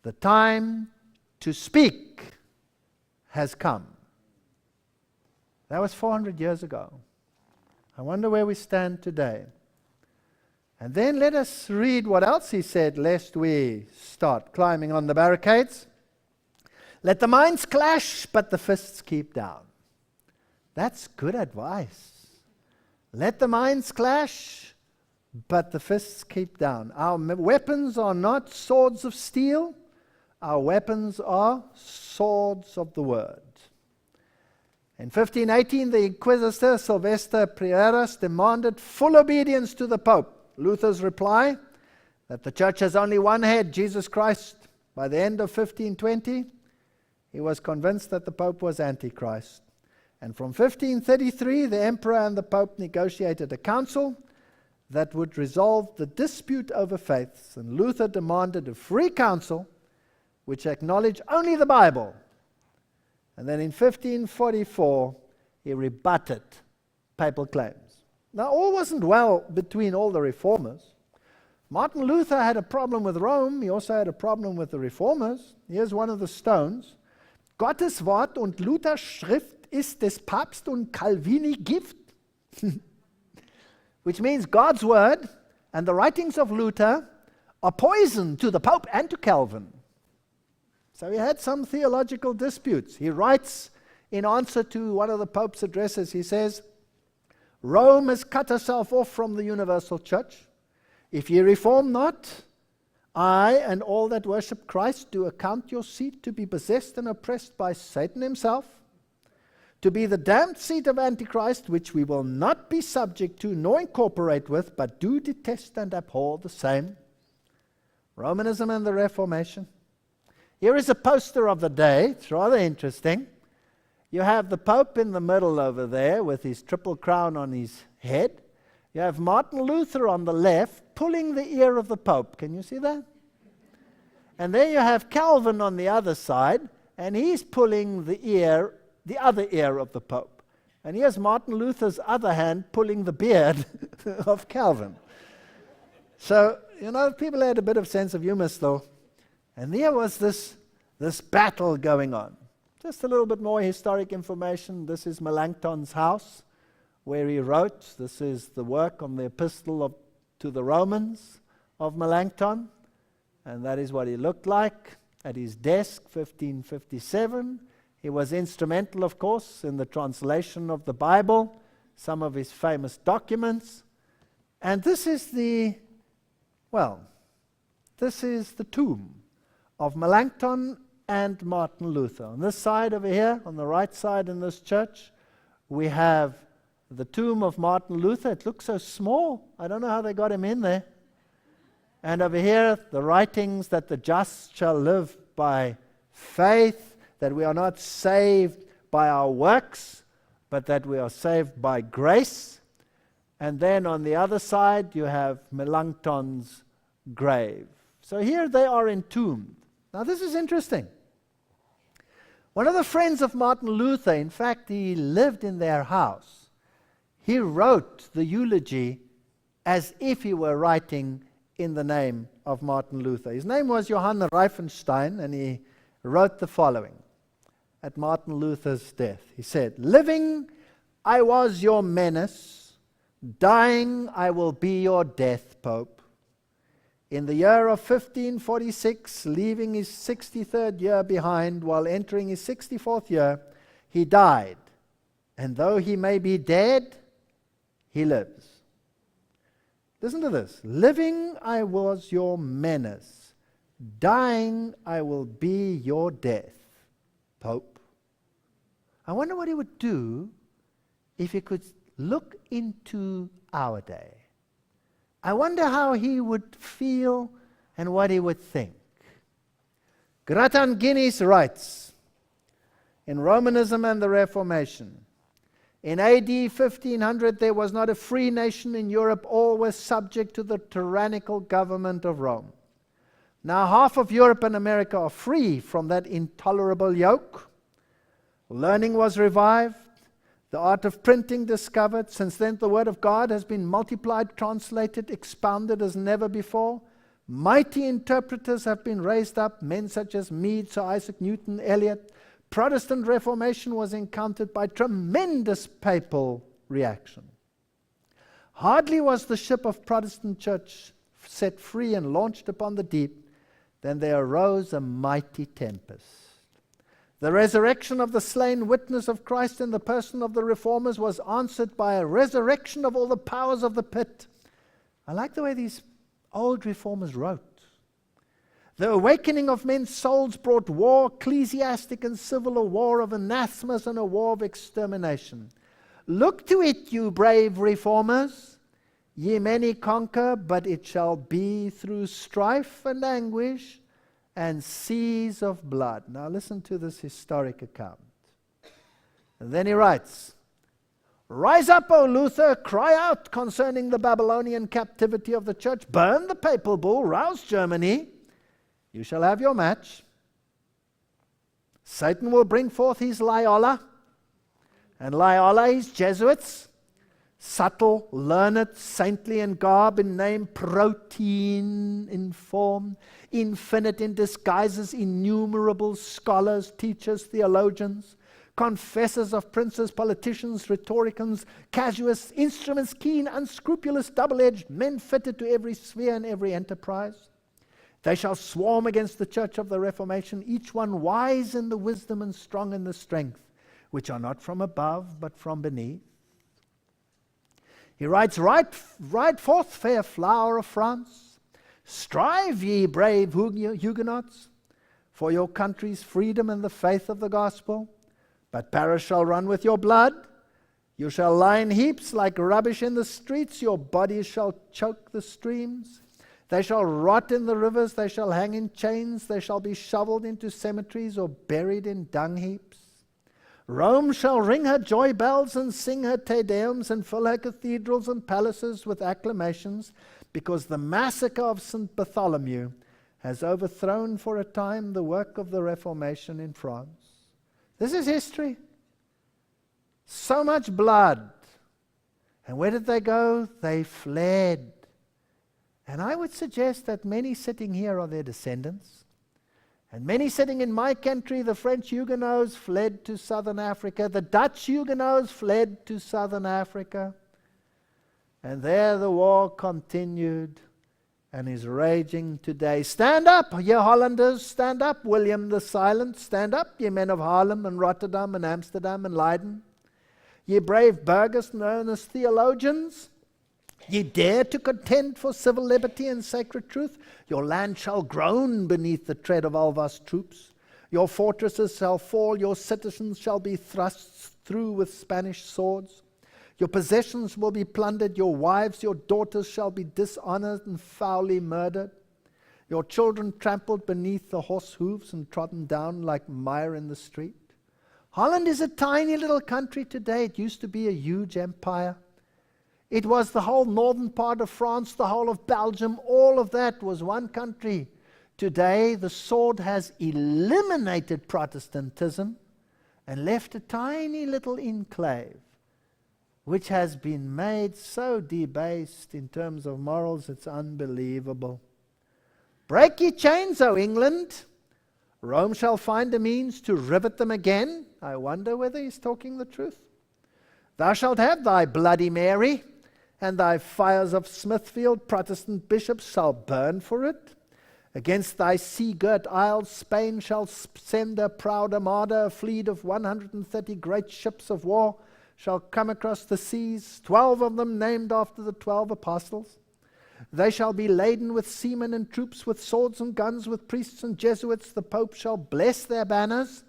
The time to speak has come." That was 400 years ago. I wonder where we stand today. And then let us read what else he said, lest we start climbing on the barricades. "Let the minds clash, but the fists keep down." That's good advice. Let the minds clash, but the fists keep down. Our weapons are not swords of steel. Our weapons are swords of the word. In 1518, the Inquisitor Sylvester Prieras demanded full obedience to the Pope. Luther's reply, that the church has only one head, Jesus Christ. By the end of 1520, he was convinced that the Pope was Antichrist. And from 1533, the Emperor and the Pope negotiated a council that would resolve the dispute over faiths. And Luther demanded a free council which acknowledged only the Bible. And then in 1544, he rebutted papal claims. Now, all wasn't well between all the reformers. Martin Luther had a problem with Rome. He also had a problem with the reformers. Here's one of the stones. "Gottes Wort und Luthers Schrift ist des Papst und Calvini Gift." Which means God's word and the writings of Luther are poison to the Pope and to Calvin. So he had some theological disputes. He writes in answer to one of the Pope's addresses, he says, Rome has cut herself off from the universal church. If ye reform not, I and all that worship Christ do account your seat to be possessed and oppressed by Satan himself, to be the damned seat of Antichrist, which we will not be subject to nor incorporate with, but do detest and abhor the same. Romanism and the Reformation. Here is a poster of the day. It's rather interesting. You have the Pope in the middle over there with his triple crown on his head. You have Martin Luther on the left pulling the ear of the Pope. Can you see that? And then you have Calvin on the other side, and he's pulling the other ear of the Pope. And here's Martin Luther's other hand pulling the beard of Calvin. So, people had a bit of sense of humor still. And there was this battle going on. Just a little bit more historic information. This is Melanchton's house where he wrote. This is the work on the epistle to the Romans of Melanchthon. And that is what he looked like at his desk, 1557. He was instrumental, of course, in the translation of the Bible, some of his famous documents. And this is the tomb of Melanchthon and Martin Luther. On this side over here, on the right side in this church, we have the tomb of Martin Luther. It looks so small. I don't know how they got him in there. And over here, the writings that the just shall live by faith, that we are not saved by our works, but that we are saved by grace. And then on the other side, you have Melanchthon's grave. So here they are entombed. Now this is interesting. One of the friends of Martin Luther, in fact, he lived in their house. He wrote the eulogy as if he were writing in the name of Martin Luther. His name was Johann Reifenstein, and he wrote the following at Martin Luther's death. He said, "Living, I was your menace. Dying, I will be your death, Pope. In the year of 1546, leaving his 63rd year behind while entering his 64th year, he died. And though he may be dead, he lives." Listen to this. "Living, I was your menace. Dying, I will be your death, Pope." I wonder what he would do if he could look into our day. I wonder how he would feel and what he would think. Gratan Guinness writes, in Romanism and the Reformation, in AD 1500 there was not a free nation in Europe, all were subject to the tyrannical government of Rome. Now half of Europe and America are free from that intolerable yoke. Learning was revived, the art of printing discovered. Since then the word of God has been multiplied, translated, expounded as never before. Mighty interpreters have been raised up, men such as Meade, Sir Isaac Newton, Eliot. Protestant Reformation was encountered by tremendous papal reaction. Hardly was the ship of Protestant church set free and launched upon the deep, then there arose a mighty tempest. The resurrection of the slain witness of Christ in the person of the reformers was answered by a resurrection of all the powers of the pit. I like the way these old reformers wrote. The awakening of men's souls brought war, ecclesiastic and civil, a war of anathemas and a war of extermination. Look to it, you brave reformers. Ye many conquer, but it shall be through strife and anguish and seas of blood. Now listen to this historic account. And then he writes, "Rise up, O Luther, cry out concerning the Babylonian captivity of the church. Burn the papal bull, rouse Germany. You shall have your match. Satan will bring forth his Loyola, and Loyola his Jesuits, subtle, learned, saintly in garb, in name, protein in form, infinite in disguises, innumerable scholars, teachers, theologians, confessors of princes, politicians, rhetoricians, casuists, instruments keen, unscrupulous, double-edged, men fitted to every sphere and every enterprise. They shall swarm against the church of the Reformation, each one wise in the wisdom and strong in the strength. which are not from above, but from beneath. He writes, Ride forth, fair flower of France. Strive, ye brave Huguenots, for your country's freedom and the faith of the gospel. But Paris shall run with your blood. You shall lie in heaps like rubbish in the streets. Your bodies shall choke the streams. They shall rot in the rivers. They shall hang in chains. They shall be shoveled into cemeteries or buried in dung heaps. Rome shall ring her joy bells and sing her Te Deums and fill her cathedrals and palaces with acclamations, because the massacre of St. Bartholomew has overthrown for a time the work of the Reformation in France. This is history. So much blood. And where did they go? They fled. And I would suggest that many sitting here are their descendants. And many sitting in my country, the French Huguenots fled to southern Africa. The Dutch Huguenots fled to southern Africa. And there the war continued and is raging today. Stand up, ye Hollanders, stand up, William the Silent, stand up, ye men of Haarlem and Rotterdam and Amsterdam and Leiden. Ye brave burghers and earnest theologians, ye dare to contend for civil liberty and sacred truth. Your land shall groan beneath the tread of Alva's troops. Your fortresses shall fall, your citizens shall be thrust through with Spanish swords. Your possessions will be plundered, your wives, your daughters shall be dishonored and foully murdered. Your children trampled beneath the horse hooves and trodden down like mire in the street. Holland is a tiny little country today. It used to be a huge empire. It was the whole northern part of France, the whole of Belgium, all of that was one country. Today, the sword has eliminated Protestantism and left a tiny little enclave, which has been made so debased in terms of morals, it's unbelievable. Break ye chains, O England. Rome shall find a means to rivet them again. I wonder whether he's talking the truth. Thou shalt have thy Bloody Mary, and thy fires of Smithfield. Protestant bishops shall burn for it. Against thy sea-girt isles Spain shall send a proud armada, a fleet of 130 great ships of war shall come across the seas, 12 of them named after the 12 apostles. They shall be laden with seamen and troops, with swords and guns, with priests and Jesuits. The Pope shall bless their banners.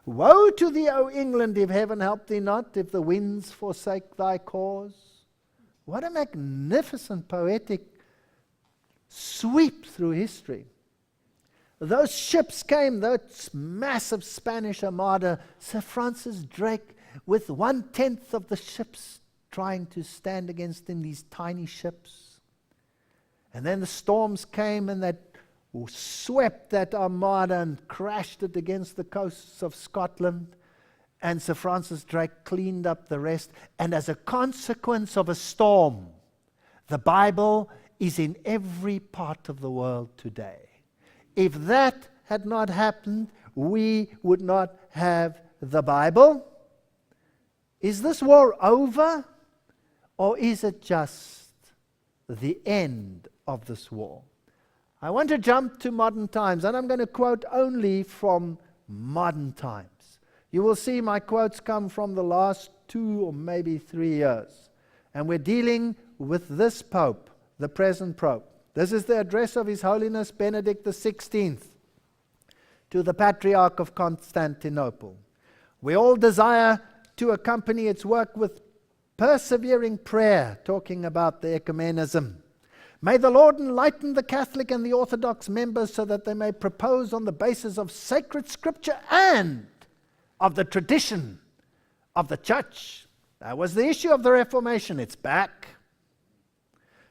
Woe to thee, O England, if heaven help thee not, if the winds forsake thy cause. What a magnificent poetic sweep through history. Those ships came, that massive Spanish armada, Sir Francis Drake, with 1/10 of the ships trying to stand against them, these tiny ships. And then the storms came and that swept that armada and crashed it against the coasts of Scotland. And Sir Francis Drake cleaned up the rest. And as a consequence of a storm, the Bible is in every part of the world today. If that had not happened, we would not have the Bible. Is this war over, or is it just the end of this war? I want to jump to modern times, and I'm going to quote only from modern times. You will see my quotes come from the last 2 or maybe 3 years. And we're dealing with this Pope, the present Pope. This is the address of His Holiness Benedict XVI to the Patriarch of Constantinople. We all desire to accompany its work with persevering prayer, talking about the ecumenism. May the Lord enlighten the Catholic and the Orthodox members so that they may propose on the basis of sacred scripture and of the tradition of the Church. That was the issue of the Reformation. It's back.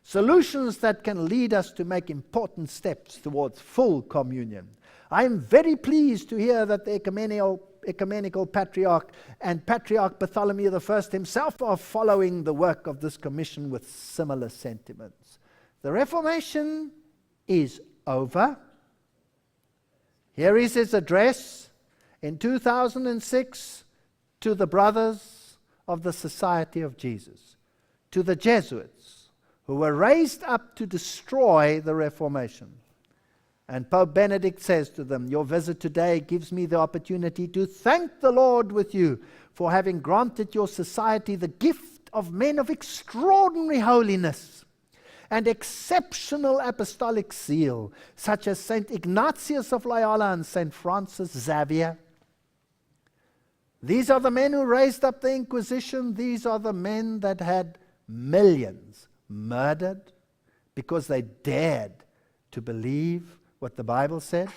Solutions that can lead us to make important steps towards full communion. I am very pleased to hear that the ecumenical patriarch and Patriarch Bartholomew I himself are following the work of this commission with similar sentiments. The Reformation is over. Here is his address in 2006 to the brothers of the Society of Jesus, to the Jesuits, who were raised up to destroy the Reformation. And Pope Benedict says to them, your visit today gives me the opportunity to thank the Lord with you for having granted your society the gift of men of extraordinary holiness and exceptional apostolic zeal, such as St. Ignatius of Loyola and St. Francis Xavier. These are the men who raised up the Inquisition. These are the men that had millions murdered because they dared to believe what the Bible said.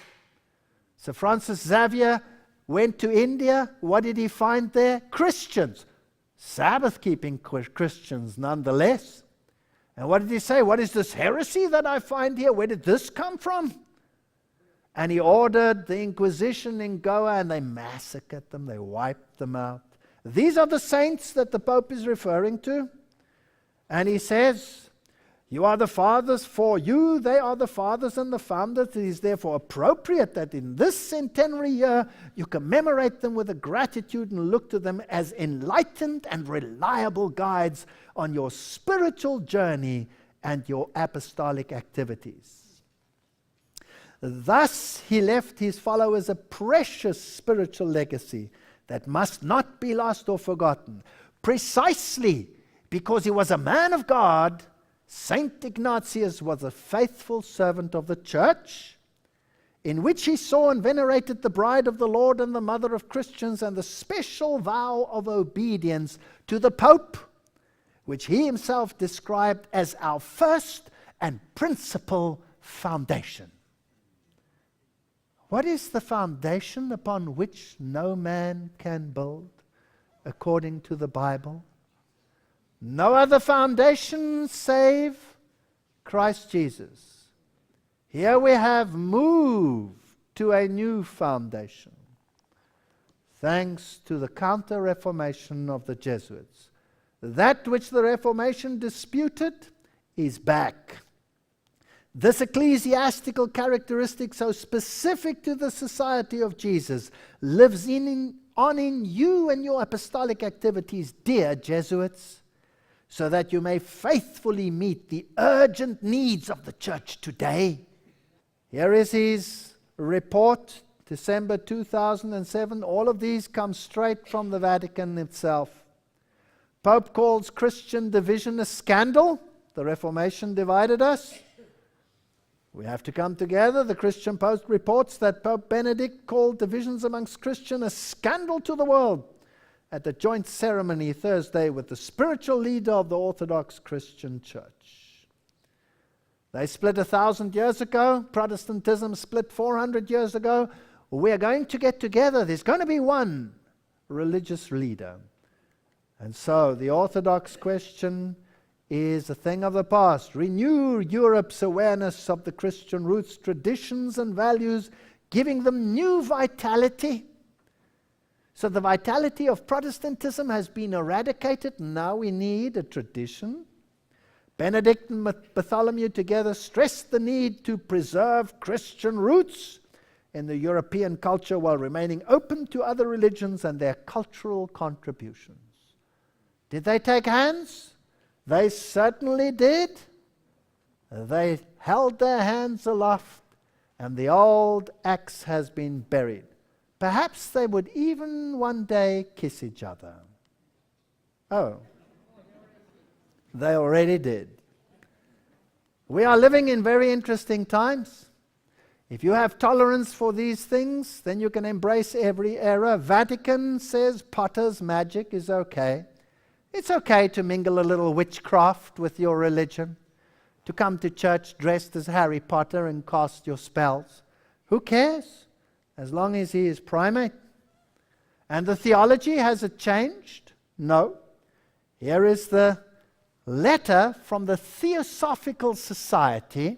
Sir Francis Xavier went to India. What did he find there? Christians. Sabbath-keeping Christians nonetheless. And what did he say? What is this heresy that I find here? Where did this come from? And he ordered the Inquisition in Goa, and they massacred them. They wiped them out. These are the saints that the Pope is referring to. And he says, you are the fathers for you. They are the fathers and the founders. It is therefore appropriate that in this centenary year you commemorate them with a gratitude and look to them as enlightened and reliable guides on your spiritual journey and your apostolic activities. Thus he left his followers a precious spiritual legacy that must not be lost or forgotten. Precisely because he was a man of God, Saint Ignatius was a faithful servant of the Church, in which he saw and venerated the bride of the Lord and the mother of Christians, and the special vow of obedience to the Pope, which he himself described as our first and principal foundation. What is the foundation upon which no man can build, according to the Bible? No other foundation save Christ Jesus. Here we have moved to a new foundation, thanks to the counter-reformation of the Jesuits. That which the Reformation disputed is back. This ecclesiastical characteristic, so specific to the society of Jesus, lives on in you and your apostolic activities, dear Jesuits, so that you may faithfully meet the urgent needs of the Church today. Here is his report, December 2007. All of these come straight from the Vatican itself. Pope calls Christian division a scandal. The Reformation divided us. We have to come together. The Christian Post reports that Pope Benedict called divisions amongst Christians a scandal to the world at the joint ceremony Thursday with the spiritual leader of the Orthodox Christian Church. They split 1,000 years ago. Protestantism split 400 years ago. We are going to get together. There's going to be one religious leader. And so the Orthodox question is a thing of the past. Renew Europe's awareness of the Christian roots, traditions, and values, giving them new vitality. So the vitality of Protestantism has been eradicated. Now we need a tradition. Benedict and Bartholomew together stressed the need to preserve Christian roots in the European culture while remaining open to other religions and their cultural contributions. Did they take hands? They certainly did. They held their hands aloft, and the old axe has been buried. Perhaps they would even one day kiss each other. Oh, they already did. We are living in very interesting times. If you have tolerance for these things, then you can embrace every error. Vatican says Potter's magic is okay. It's okay to mingle a little witchcraft with your religion, to come to church dressed as Harry Potter and cast your spells. Who cares? As long as he is primate. And the theology, has it changed? No. Here is the letter from the Theosophical Society.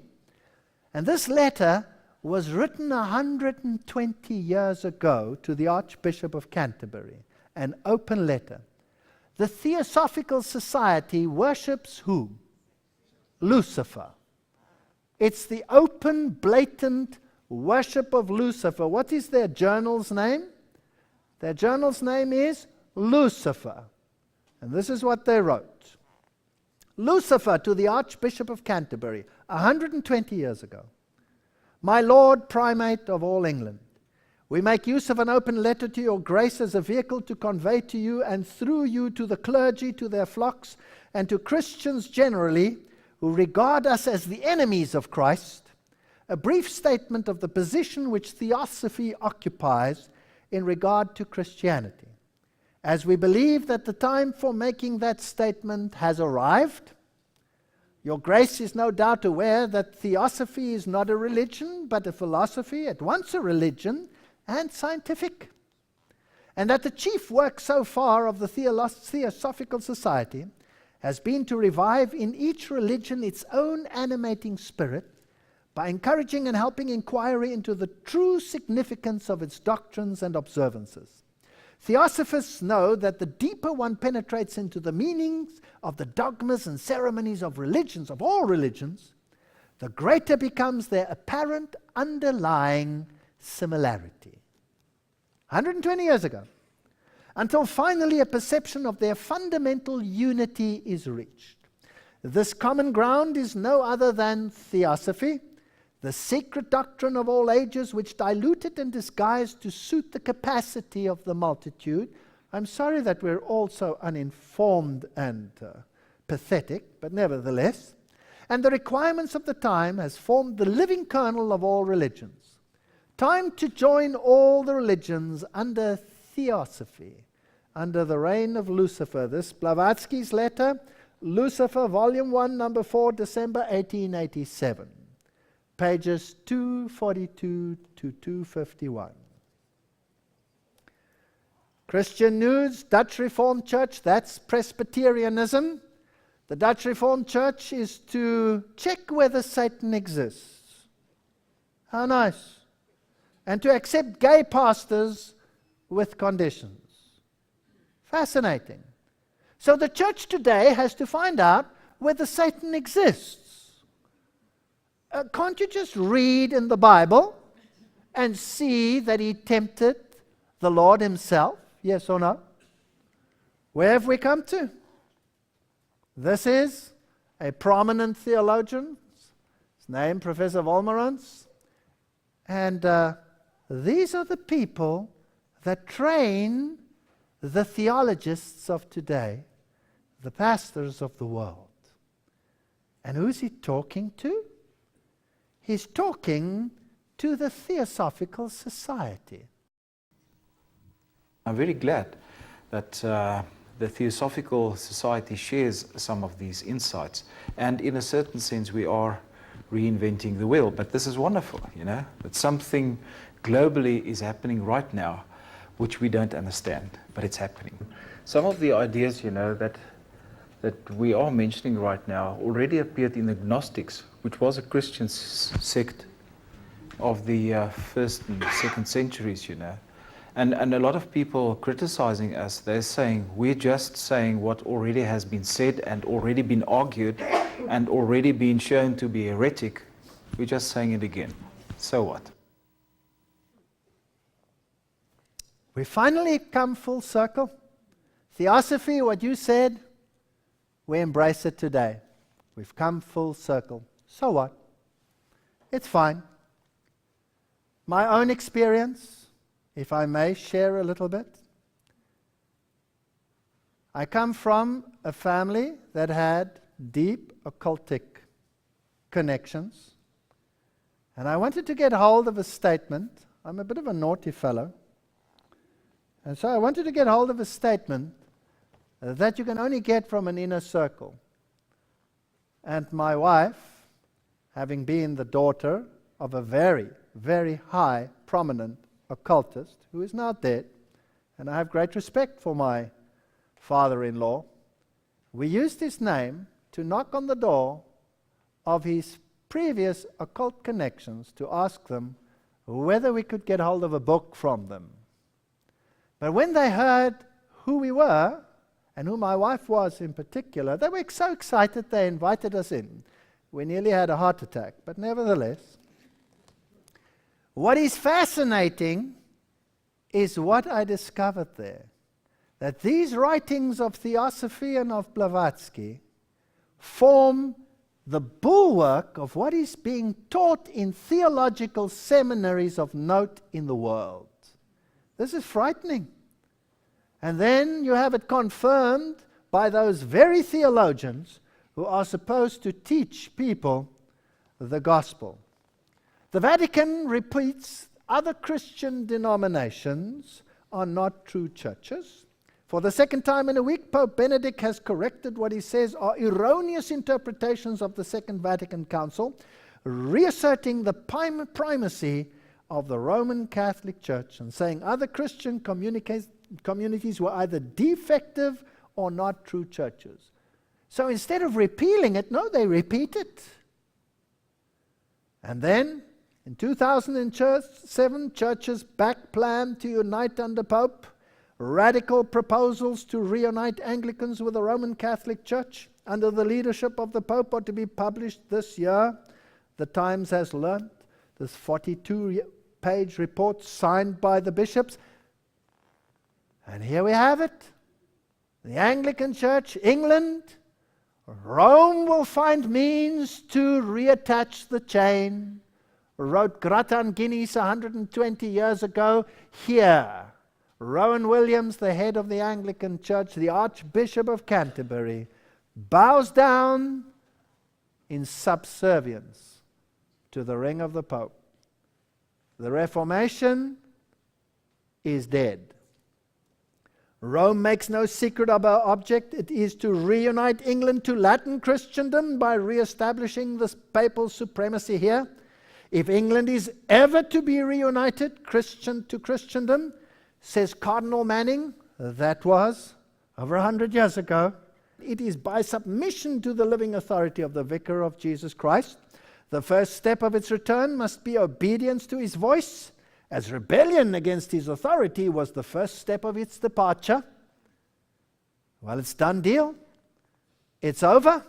And this letter was written 120 years ago to the Archbishop of Canterbury. An open letter. The Theosophical Society worships who? Lucifer. It's the open, blatant worship of Lucifer. What is their journal's name? Their journal's name is Lucifer. And this is what they wrote. Lucifer to the Archbishop of Canterbury, 120 years ago. My Lord Primate of all England, we make use of an open letter to your grace as a vehicle to convey to you and through you to the clergy, to their flocks, and to Christians generally who regard us as the enemies of Christ, a brief statement of the position which Theosophy occupies in regard to Christianity. As we believe that the time for making that statement has arrived, your grace is no doubt aware that Theosophy is not a religion, but a philosophy, at once a religion and scientific, and that the chief work so far of the Theosophical Society has been to revive in each religion its own animating spirit by encouraging and helping inquiry into the true significance of its doctrines and observances. Theosophists know that the deeper one penetrates into the meanings of the dogmas and ceremonies of religions, of all religions, the greater becomes their apparent underlying similarity. 120 years ago, until finally a perception of their fundamental unity is reached. This common ground is no other than Theosophy, the secret doctrine of all ages, which diluted and disguised to suit the capacity of the multitude. I'm sorry that we're all so uninformed and pathetic, but nevertheless, and the requirements of the time has formed the living kernel of all religions. Time to join all the religions under Theosophy, under the reign of Lucifer. This Blavatsky's letter, Lucifer, Volume 1, Number 4, December 1887. Pages 242 to 251. Christian News, Dutch Reformed Church, that's Presbyterianism. The Dutch Reformed Church is to check whether Satan exists. How nice. And to accept gay pastors with conditions. Fascinating. So the church today has to find out whether Satan exists. Can't you just read in the Bible and see that he tempted the Lord himself? Yes or no? Where have we come to? This is a prominent theologian. His name, Professor Wolmarans. And these are the people that train the theologists of today, the pastors of the world. And who's he talking to? He's talking to the Theosophical Society. I'm very glad that the Theosophical Society shares some of these insights. And in a certain sense, we are reinventing the wheel. But this is wonderful, that something globally is happening right now, which we don't understand, but it's happening. Some of the ideas, that we are mentioning right now already appeared in the Gnostics, which was a Christian sect of the first and second centuries, And a lot of people criticizing us, they're saying, we're just saying what already has been said and already been argued and already been shown to be heretic. We're just saying it again. So what? We finally come full circle. Theosophy, what you said, we embrace it today. We've come full circle. So what? It's fine. My own experience, if I may share a little bit. I come from a family that had deep occultic connections. And I wanted to get hold of a statement. I'm a bit of a naughty fellow. And so I wanted to get hold of a statement that you can only get from an inner circle. And my wife, having been the daughter of a very, very high, prominent occultist, who is now dead, and I have great respect for my father-in-law, we used his name to knock on the door of his previous occult connections to ask them whether we could get hold of a book from them. But when they heard who we were, and who my wife was in particular, they were so excited they invited us in. We nearly had a heart attack, but nevertheless. What is fascinating is what I discovered there, that these writings of Theosophy and of Blavatsky form the bulwark of what is being taught in theological seminaries of note in the world. This is frightening. And then you have it confirmed by those very theologians who are supposed to teach people the gospel. The Vatican repeats other Christian denominations are not true churches. For the second time in a week, Pope Benedict has corrected what he says are erroneous interpretations of the Second Vatican Council, reasserting the primacy of the Roman Catholic Church and saying other Christian communities were either defective or not true churches. So instead of repealing it, no, they repeat it. And then, in 2007, churches back plan to unite under Pope. Radical proposals to reunite Anglicans with the Roman Catholic Church under the leadership of the Pope are to be published this year. The Times has learnt this 42-page report signed by the bishops. And here we have it. The Anglican Church, England, Rome will find means to reattach the chain. Wrote Gratan Guinness 120 years ago. Here, Rowan Williams, the head of the Anglican Church, the Archbishop of Canterbury, bows down in subservience to the ring of the Pope. The Reformation is dead. Rome makes no secret of her object. It is to reunite England to Latin Christendom by re-establishing this papal supremacy here. If England is ever to be reunited, Christian to Christendom, says Cardinal Manning, that was over 100 years ago, it is by submission to the living authority of the Vicar of Jesus Christ. The first step of its return must be obedience to his voice, as rebellion against his authority was the first step of its departure. Well, it's done deal. It's over.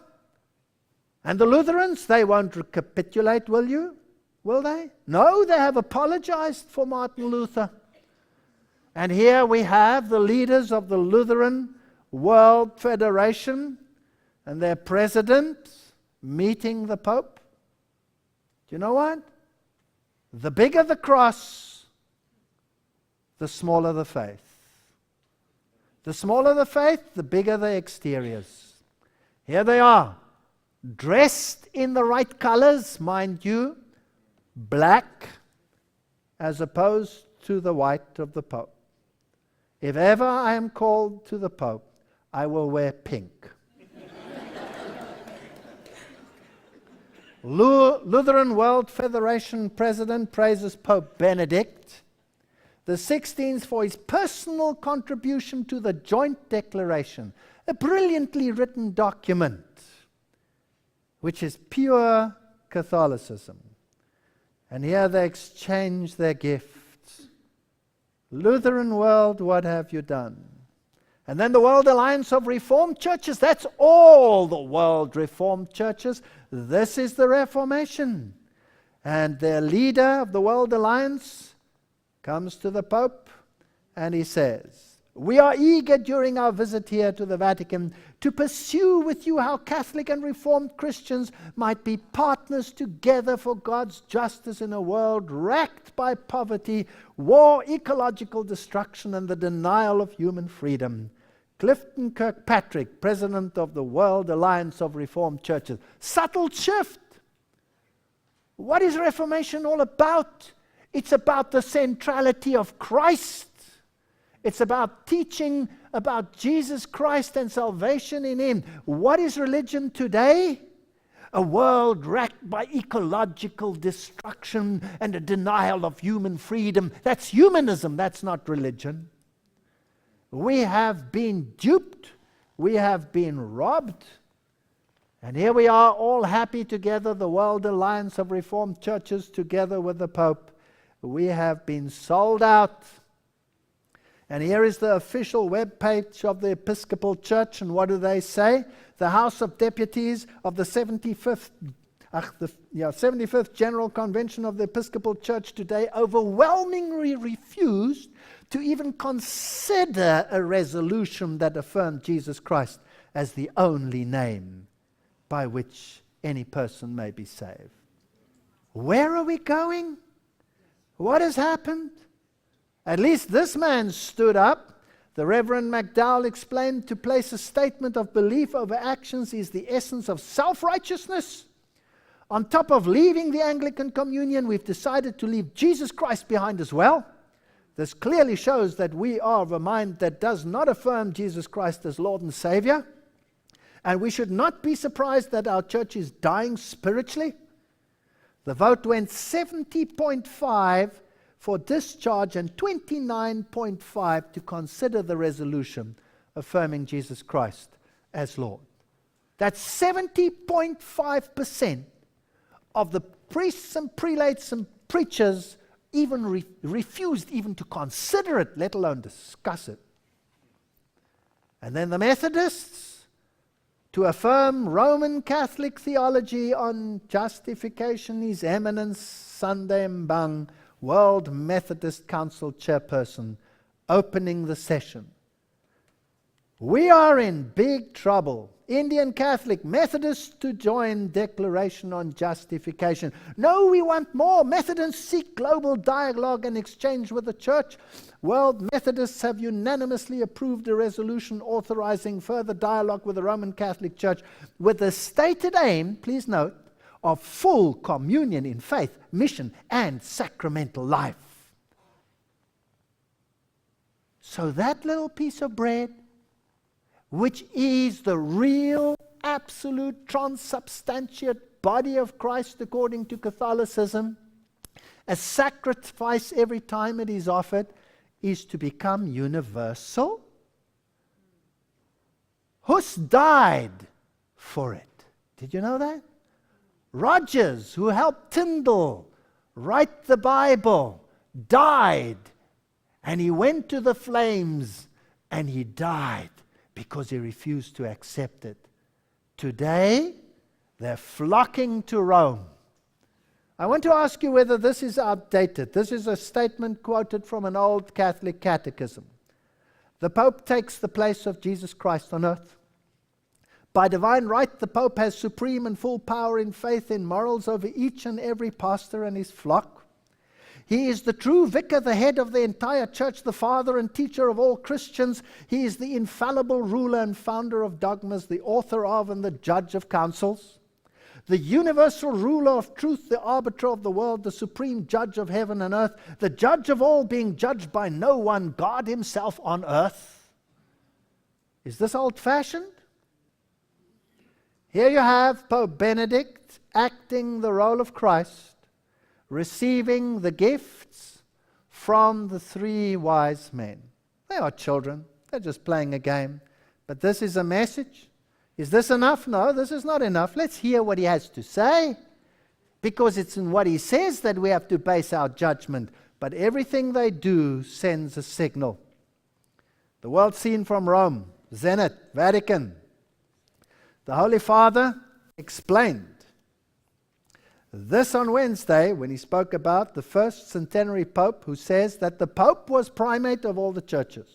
And the Lutherans, they won't recapitulate, will you? Will they? No, they have apologized for Martin Luther. And here we have the leaders of the Lutheran World Federation and their president meeting the Pope. Do you know what? The bigger the cross, the smaller the faith. The smaller the faith, the bigger the exteriors. Here they are, dressed in the right colors, mind you, black as opposed to the white of the Pope. If ever I am called to the Pope, I will wear pink. Lutheran World Federation President praises Pope Benedict the 16th for his personal contribution to the Joint Declaration, a brilliantly written document which is pure Catholicism. And here they exchange their gifts. Lutheran world, what have you done? And then the World Alliance of Reformed Churches, that's all the world Reformed churches. This is the Reformation. And their leader of the World Alliance comes to the Pope and he says, "We are eager during our visit here to the Vatican to pursue with you how Catholic and Reformed Christians might be partners together for God's justice in a world racked by poverty, war, ecological destruction, and the denial of human freedom." Clifton Kirkpatrick, president of the World Alliance of Reformed Churches. Subtle shift. What is Reformation all about? It's about the centrality of Christ. It's about teaching about Jesus Christ and salvation in Him. What is religion today? A world racked by ecological destruction and a denial of human freedom. That's humanism, that's not religion. We have been duped. We have been robbed. And here we are all happy together, the World Alliance of Reformed Churches together with the Pope. We have been sold out. And here is the official webpage of the Episcopal Church, and what do they say? The House of Deputies of the 75th General Convention of the Episcopal Church today overwhelmingly refused to even consider a resolution that affirmed Jesus Christ as the only name by which any person may be saved. Where are we going? What has happened? At least this man stood up. The Reverend McDowell explained, to place a statement of belief over actions is the essence of self-righteousness. On top of leaving the Anglican Communion, we've decided to leave Jesus Christ behind as well. This clearly shows that we are of a mind that does not affirm Jesus Christ as Lord and Savior. And we should not be surprised that our church is dying spiritually. The vote went 70.5 for discharge and 29.5 to consider the resolution affirming Jesus Christ as Lord. That's 70.5% of the priests and prelates and preachers even refused even to consider it, let alone discuss it. And then the Methodists, to affirm Roman Catholic theology on justification, His Eminence Sunday Mbang, World Methodist Council chairperson, opening the session. We are in big trouble. Indian Catholic Methodists to join Declaration on Justification. No, we want more. Methodists seek global dialogue and exchange with the Church. World Methodists have unanimously approved a resolution authorizing further dialogue with the Roman Catholic Church with the stated aim, please note, of full communion in faith, mission, and sacramental life. So that little piece of bread, which is the real, absolute, transubstantiate body of Christ according to Catholicism, a sacrifice every time it is offered, is to become universal. Hus died for it. Did you know that? Rogers, who helped Tyndale write the Bible, died, and he went to the flames and he died because he refused to accept it. Today, they're flocking to Rome. I want to ask you whether this is outdated. This is a statement quoted from an old Catholic catechism. The Pope takes the place of Jesus Christ on earth. By divine right, the Pope has supreme and full power in faith and morals over each and every pastor and his flock. He is the true vicar, the head of the entire church, the father and teacher of all Christians. He is the infallible ruler and founder of dogmas, the author of and the judge of councils. The universal ruler of truth, the arbiter of the world, the supreme judge of heaven and earth, the judge of all, being judged by no one, God himself on earth. Is this old-fashioned? Here you have Pope Benedict acting the role of Christ, receiving the gifts from the three wise men. They are children. They're just playing a game. But this is a message. Is this enough? No, this is not enough. Let's hear what he has to say, because it's in what he says that we have to base our judgment. But everything they do sends a signal. The world seen from Rome, Zenit, Vatican. The Holy Father explained this on Wednesday when he spoke about the first centenary Pope, who says that the Pope was primate of all the churches.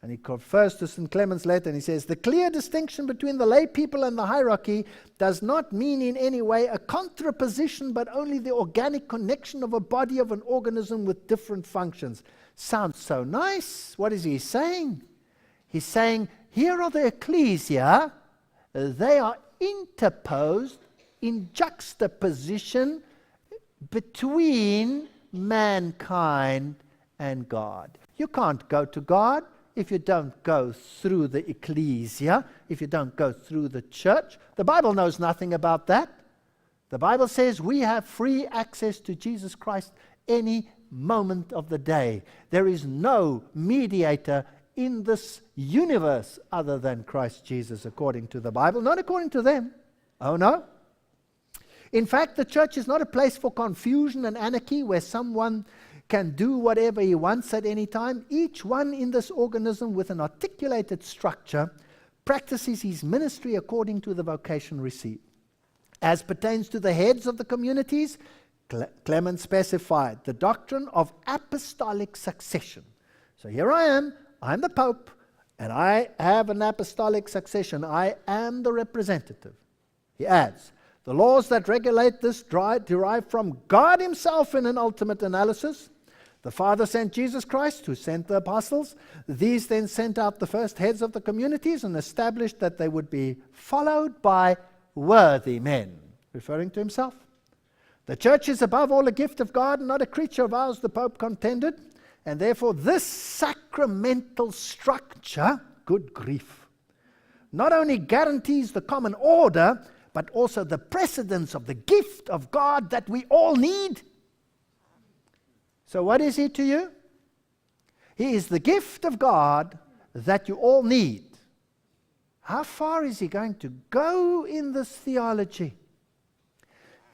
And he refers to St. Clement's letter and he says, the clear distinction between the lay people and the hierarchy does not mean in any way a contraposition, but only the organic connection of a body of an organism with different functions. Sounds so nice. What is he saying? He's saying, here are the ecclesia. They are interposed in juxtaposition between mankind and God. You can't go to God if you don't go through the ecclesia, if you don't go through the church. The Bible knows nothing about that. The Bible says we have free access to Jesus Christ any moment of the day. There is no mediator in this universe other than Christ Jesus, according to the Bible, not according to them. Oh no. In fact, the church is not a place for confusion and anarchy where someone can do whatever he wants at any time. Each one in this organism with an articulated structure practices his ministry according to the vocation received. As pertains to the heads of the communities, Clement specified the doctrine of apostolic succession. So here I am, I'm the Pope, and I have an apostolic succession. I am the representative. He adds, The laws that regulate this derive from God himself in an ultimate analysis. The Father sent Jesus Christ, who sent the apostles. These then sent out the first heads of the communities and established that they would be followed by worthy men, referring to himself. The church is above all a gift of God and not a creature of ours, the Pope contended. And therefore this sacramental structure, good grief, not only guarantees the common order, but also the precedence of the gift of God that we all need. So what is he to you? He is the gift of God that you all need. How far is he going to go in this theology?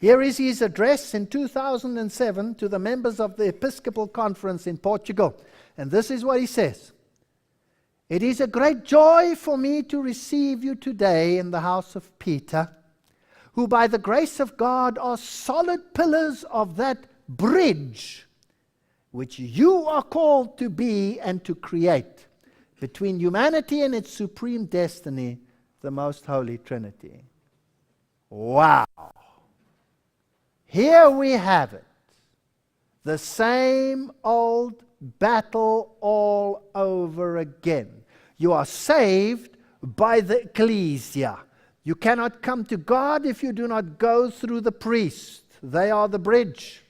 Here is his address in 2007 to the members of the Episcopal Conference in Portugal. And this is what he says. It is a great joy for me to receive you today in the house of Peter, who by the grace of God are solid pillars of that bridge which you are called to be and to create between humanity and its supreme destiny, the most holy Trinity. Wow! Here we have it. The same old battle all over again. You are saved by the ecclesia. You cannot come to God if you do not go through the priest. They are the bridge.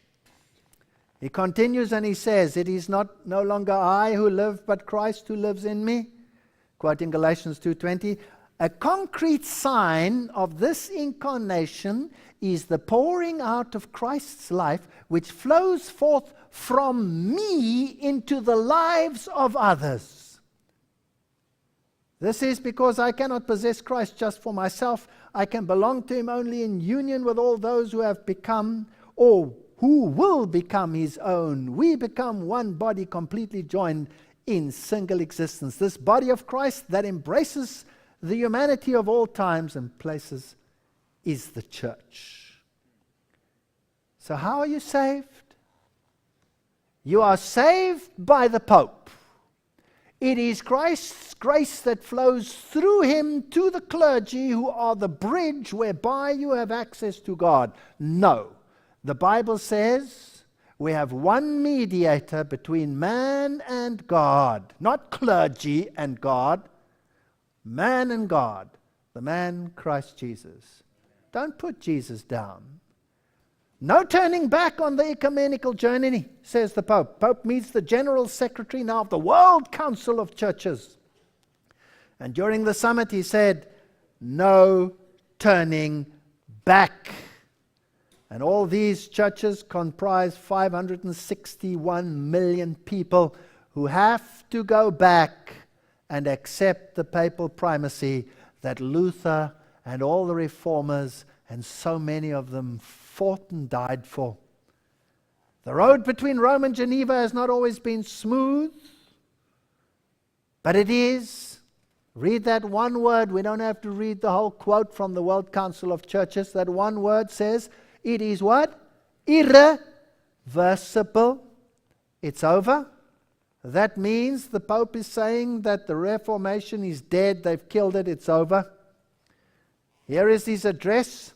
He continues and he says, it is no longer I who live, but Christ who lives in me. Quoting Galatians 2:20. A concrete sign of this incarnation is the pouring out of Christ's life, which flows forth from me into the lives of others. This is because I cannot possess Christ just for myself. I can belong to him only in union with all those who have become, or who will become his own. We become one body completely joined in single existence. This body of Christ that embraces the humanity of all times and places is the church. So how are you saved? You are saved by the Pope. It is Christ's grace that flows through him to the clergy, who are the bridge whereby you have access to God. No. The Bible says we have one mediator between man and God, not clergy and God, man and God, the man Christ Jesus. Don't put Jesus down. No turning back on the ecumenical journey, says the Pope. Pope meets the General Secretary now of the World Council of Churches. And during the summit he said, no turning back. And all these churches comprise 561 million people who have to go back and accept the papal primacy that Luther and all the reformers and so many of them fought and died for. The road between Rome and Geneva has not always been smooth, but it is. Read that one word. We don't have to read the whole quote from the World Council of Churches. That one word says, it is what? Irreversible. It's over. That means the Pope is saying that the Reformation is dead. They've killed it. It's over. Here is his address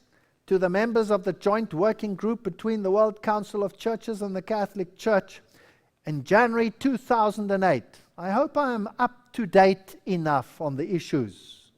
to the members of the joint working group between the World Council of Churches and the Catholic Church in January 2008. I hope I am up to date enough on the issues.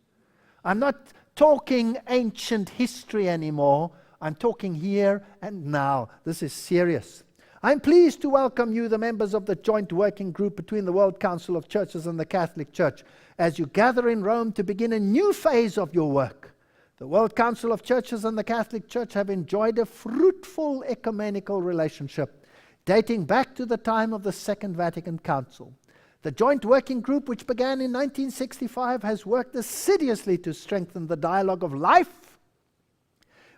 I'm not talking ancient history anymore. I'm talking here and now. This is serious. I'm pleased to welcome you, the members of the joint working group between the World Council of Churches and the Catholic Church, as you gather in Rome to begin a new phase of your work. The World Council of Churches and the Catholic Church have enjoyed a fruitful ecumenical relationship, dating back to the time of the Second Vatican Council. The joint working group, which began in 1965, has worked assiduously to strengthen the dialogue of life,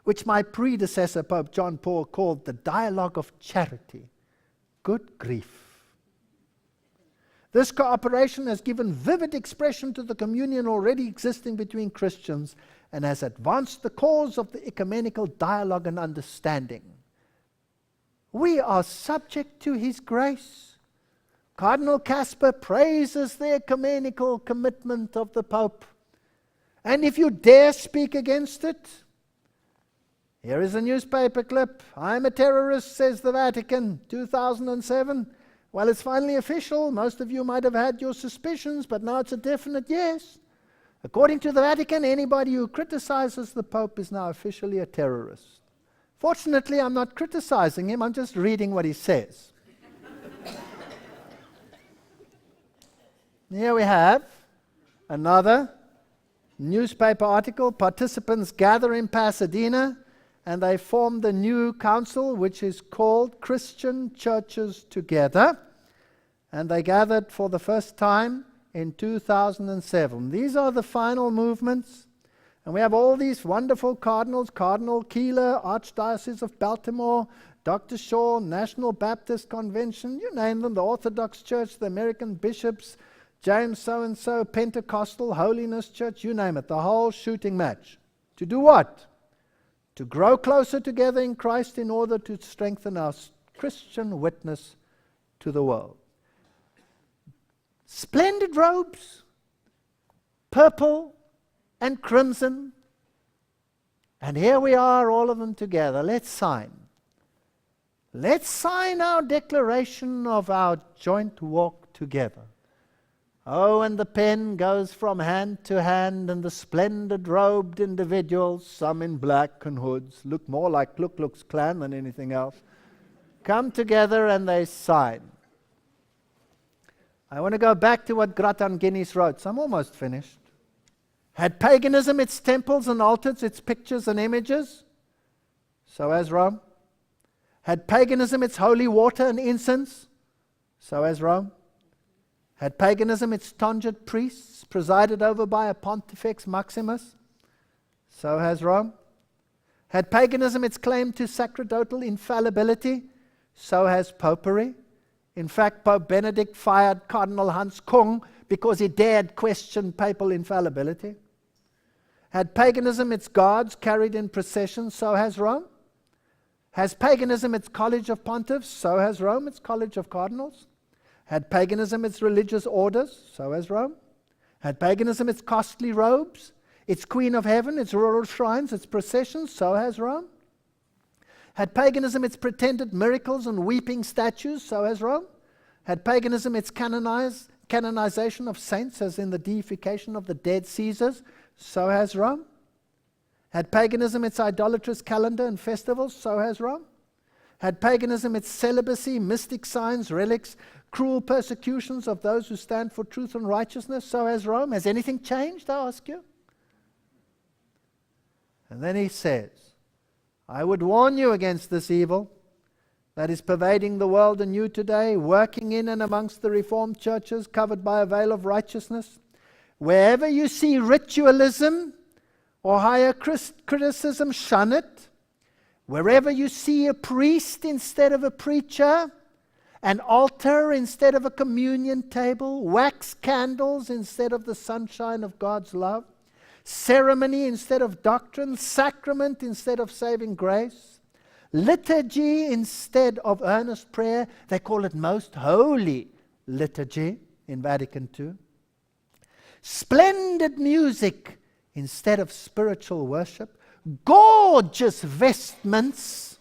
which my predecessor, Pope John Paul, called the dialogue of charity. Good grief. This cooperation has given vivid expression to the communion already existing between Christians and has advanced the cause of the ecumenical dialogue and understanding. We are subject to his grace. Cardinal Casper praises the ecumenical commitment of the Pope. And if you dare speak against it, Here is a newspaper clip. I'm a terrorist, says the Vatican, 2007. Well, it's finally official. Most of you might have had your suspicions, but now it's a definite yes. According to the Vatican, anybody who criticizes the Pope is now officially a terrorist. Fortunately, I'm not criticizing him, I'm just reading what he says. Here we have another newspaper article. Participants gather in Pasadena and they formed a new council which is called Christian Churches Together. And they gathered for the first time in 2007. These are the final movements. And we have all these wonderful cardinals, Cardinal Keeler, Archdiocese of Baltimore, Dr. Shaw, National Baptist Convention, you name them, the Orthodox Church, the American bishops, James so-and-so, Pentecostal, Holiness Church, you name it, the whole shooting match. To do what? To grow closer together in Christ in order to strengthen our Christian witness to the world. Splendid robes, purple and crimson. And here we are, all of them together. Let's sign. Let's sign our declaration of our joint walk together. Oh, and the pen goes from hand to hand, and the splendid robed individuals, some in black and hoods, look more like Ku Klux Klan than anything else, come together and they sign. I want to go back to what Gratan Guinness wrote, so I'm almost finished. Had paganism its temples and altars, its pictures and images? So has Rome. Had paganism its holy water and incense? So has Rome. Had paganism its tonsured priests, presided over by a Pontifex Maximus? So has Rome. Had paganism its claim to sacerdotal infallibility? So has Popery. In fact, Pope Benedict fired Cardinal Hans Kung because he dared question papal infallibility. Had paganism its guards carried in procession? So has Rome. Has paganism its college of pontiffs? So has Rome, its college of cardinals. Had paganism its religious orders? So has Rome. Had paganism its costly robes, its queen of heaven, its rural shrines, its processions? So has Rome. Had paganism its pretended miracles and weeping statues? So has Rome. Had paganism its canonization of saints, as in the deification of the dead Caesars? So has Rome. Had paganism its idolatrous calendar and festivals? So has Rome. Had paganism its celibacy, mystic signs, relics, cruel persecutions of those who stand for truth and righteousness? So has Rome. Has anything changed, I ask you? And then he says, I would warn you against this evil that is pervading the world anew today, working in and amongst the Reformed churches covered by a veil of righteousness. Wherever you see ritualism or higher criticism, shun it. Wherever you see a priest instead of a preacher, an altar instead of a communion table, wax candles instead of the sunshine of God's love, ceremony instead of doctrine, sacrament instead of saving grace, liturgy instead of earnest prayer. They call it most holy liturgy in Vatican II. Splendid music instead of spiritual worship. Gorgeous vestments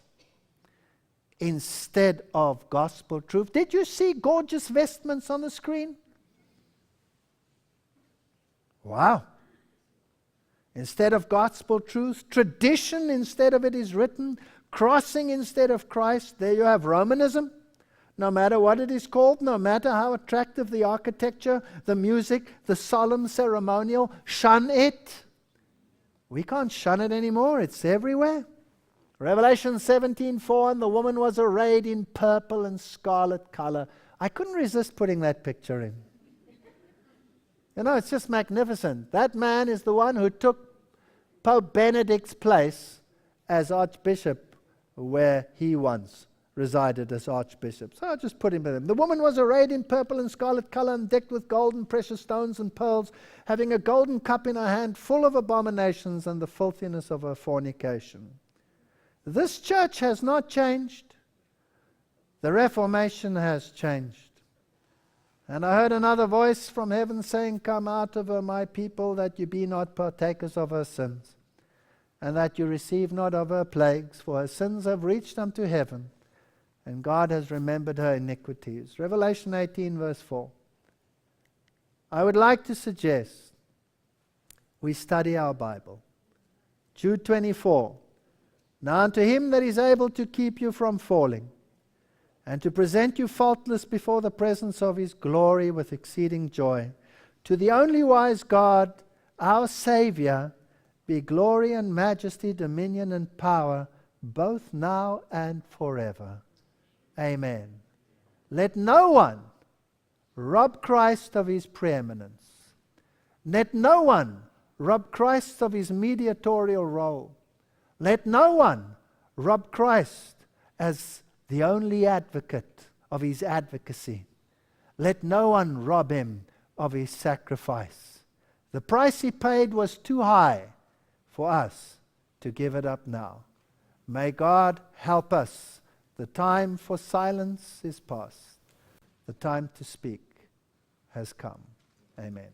instead of gospel truth. Did you see gorgeous vestments on the screen? Wow. Instead of gospel truth, tradition instead of it is written, crossing instead of Christ. There you have Romanism. No matter what it is called, no matter how attractive the architecture, the music, the solemn ceremonial, shun it. We can't shun it anymore. It's everywhere. Revelation 17:4, and the woman was arrayed in purple and scarlet color. I couldn't resist putting that picture in. You know, it's just magnificent. That man is the one who took Pope Benedict's place as Archbishop where he once resided as Archbishop. So I'll just put him with him. The woman was arrayed in purple and scarlet color and decked with gold and precious stones and pearls, having a golden cup in her hand full of abominations and the filthiness of her fornication. This church has not changed. The Reformation has changed. And I heard another voice from heaven saying, Come out of her, my people, that you be not partakers of her sins. and that you receive not of her plagues, for her sins have reached unto heaven, and God has remembered her iniquities. Revelation 18 verse 4. I would like to suggest we study our Bible. Jude 24. Now unto him that is able to keep you from falling, and to present you faultless before the presence of his glory with exceeding joy, to the only wise God, our Saviour, be glory and majesty, dominion and power, both now and forever. Amen. Let no one rob Christ of his preeminence. Let no one rob Christ of his mediatorial role. Let no one rob Christ as the only advocate of his advocacy. Let no one rob him of his sacrifice. The price he paid was too high for us to give it up now. May God help us. The time for silence is past. The time to speak has come. Amen.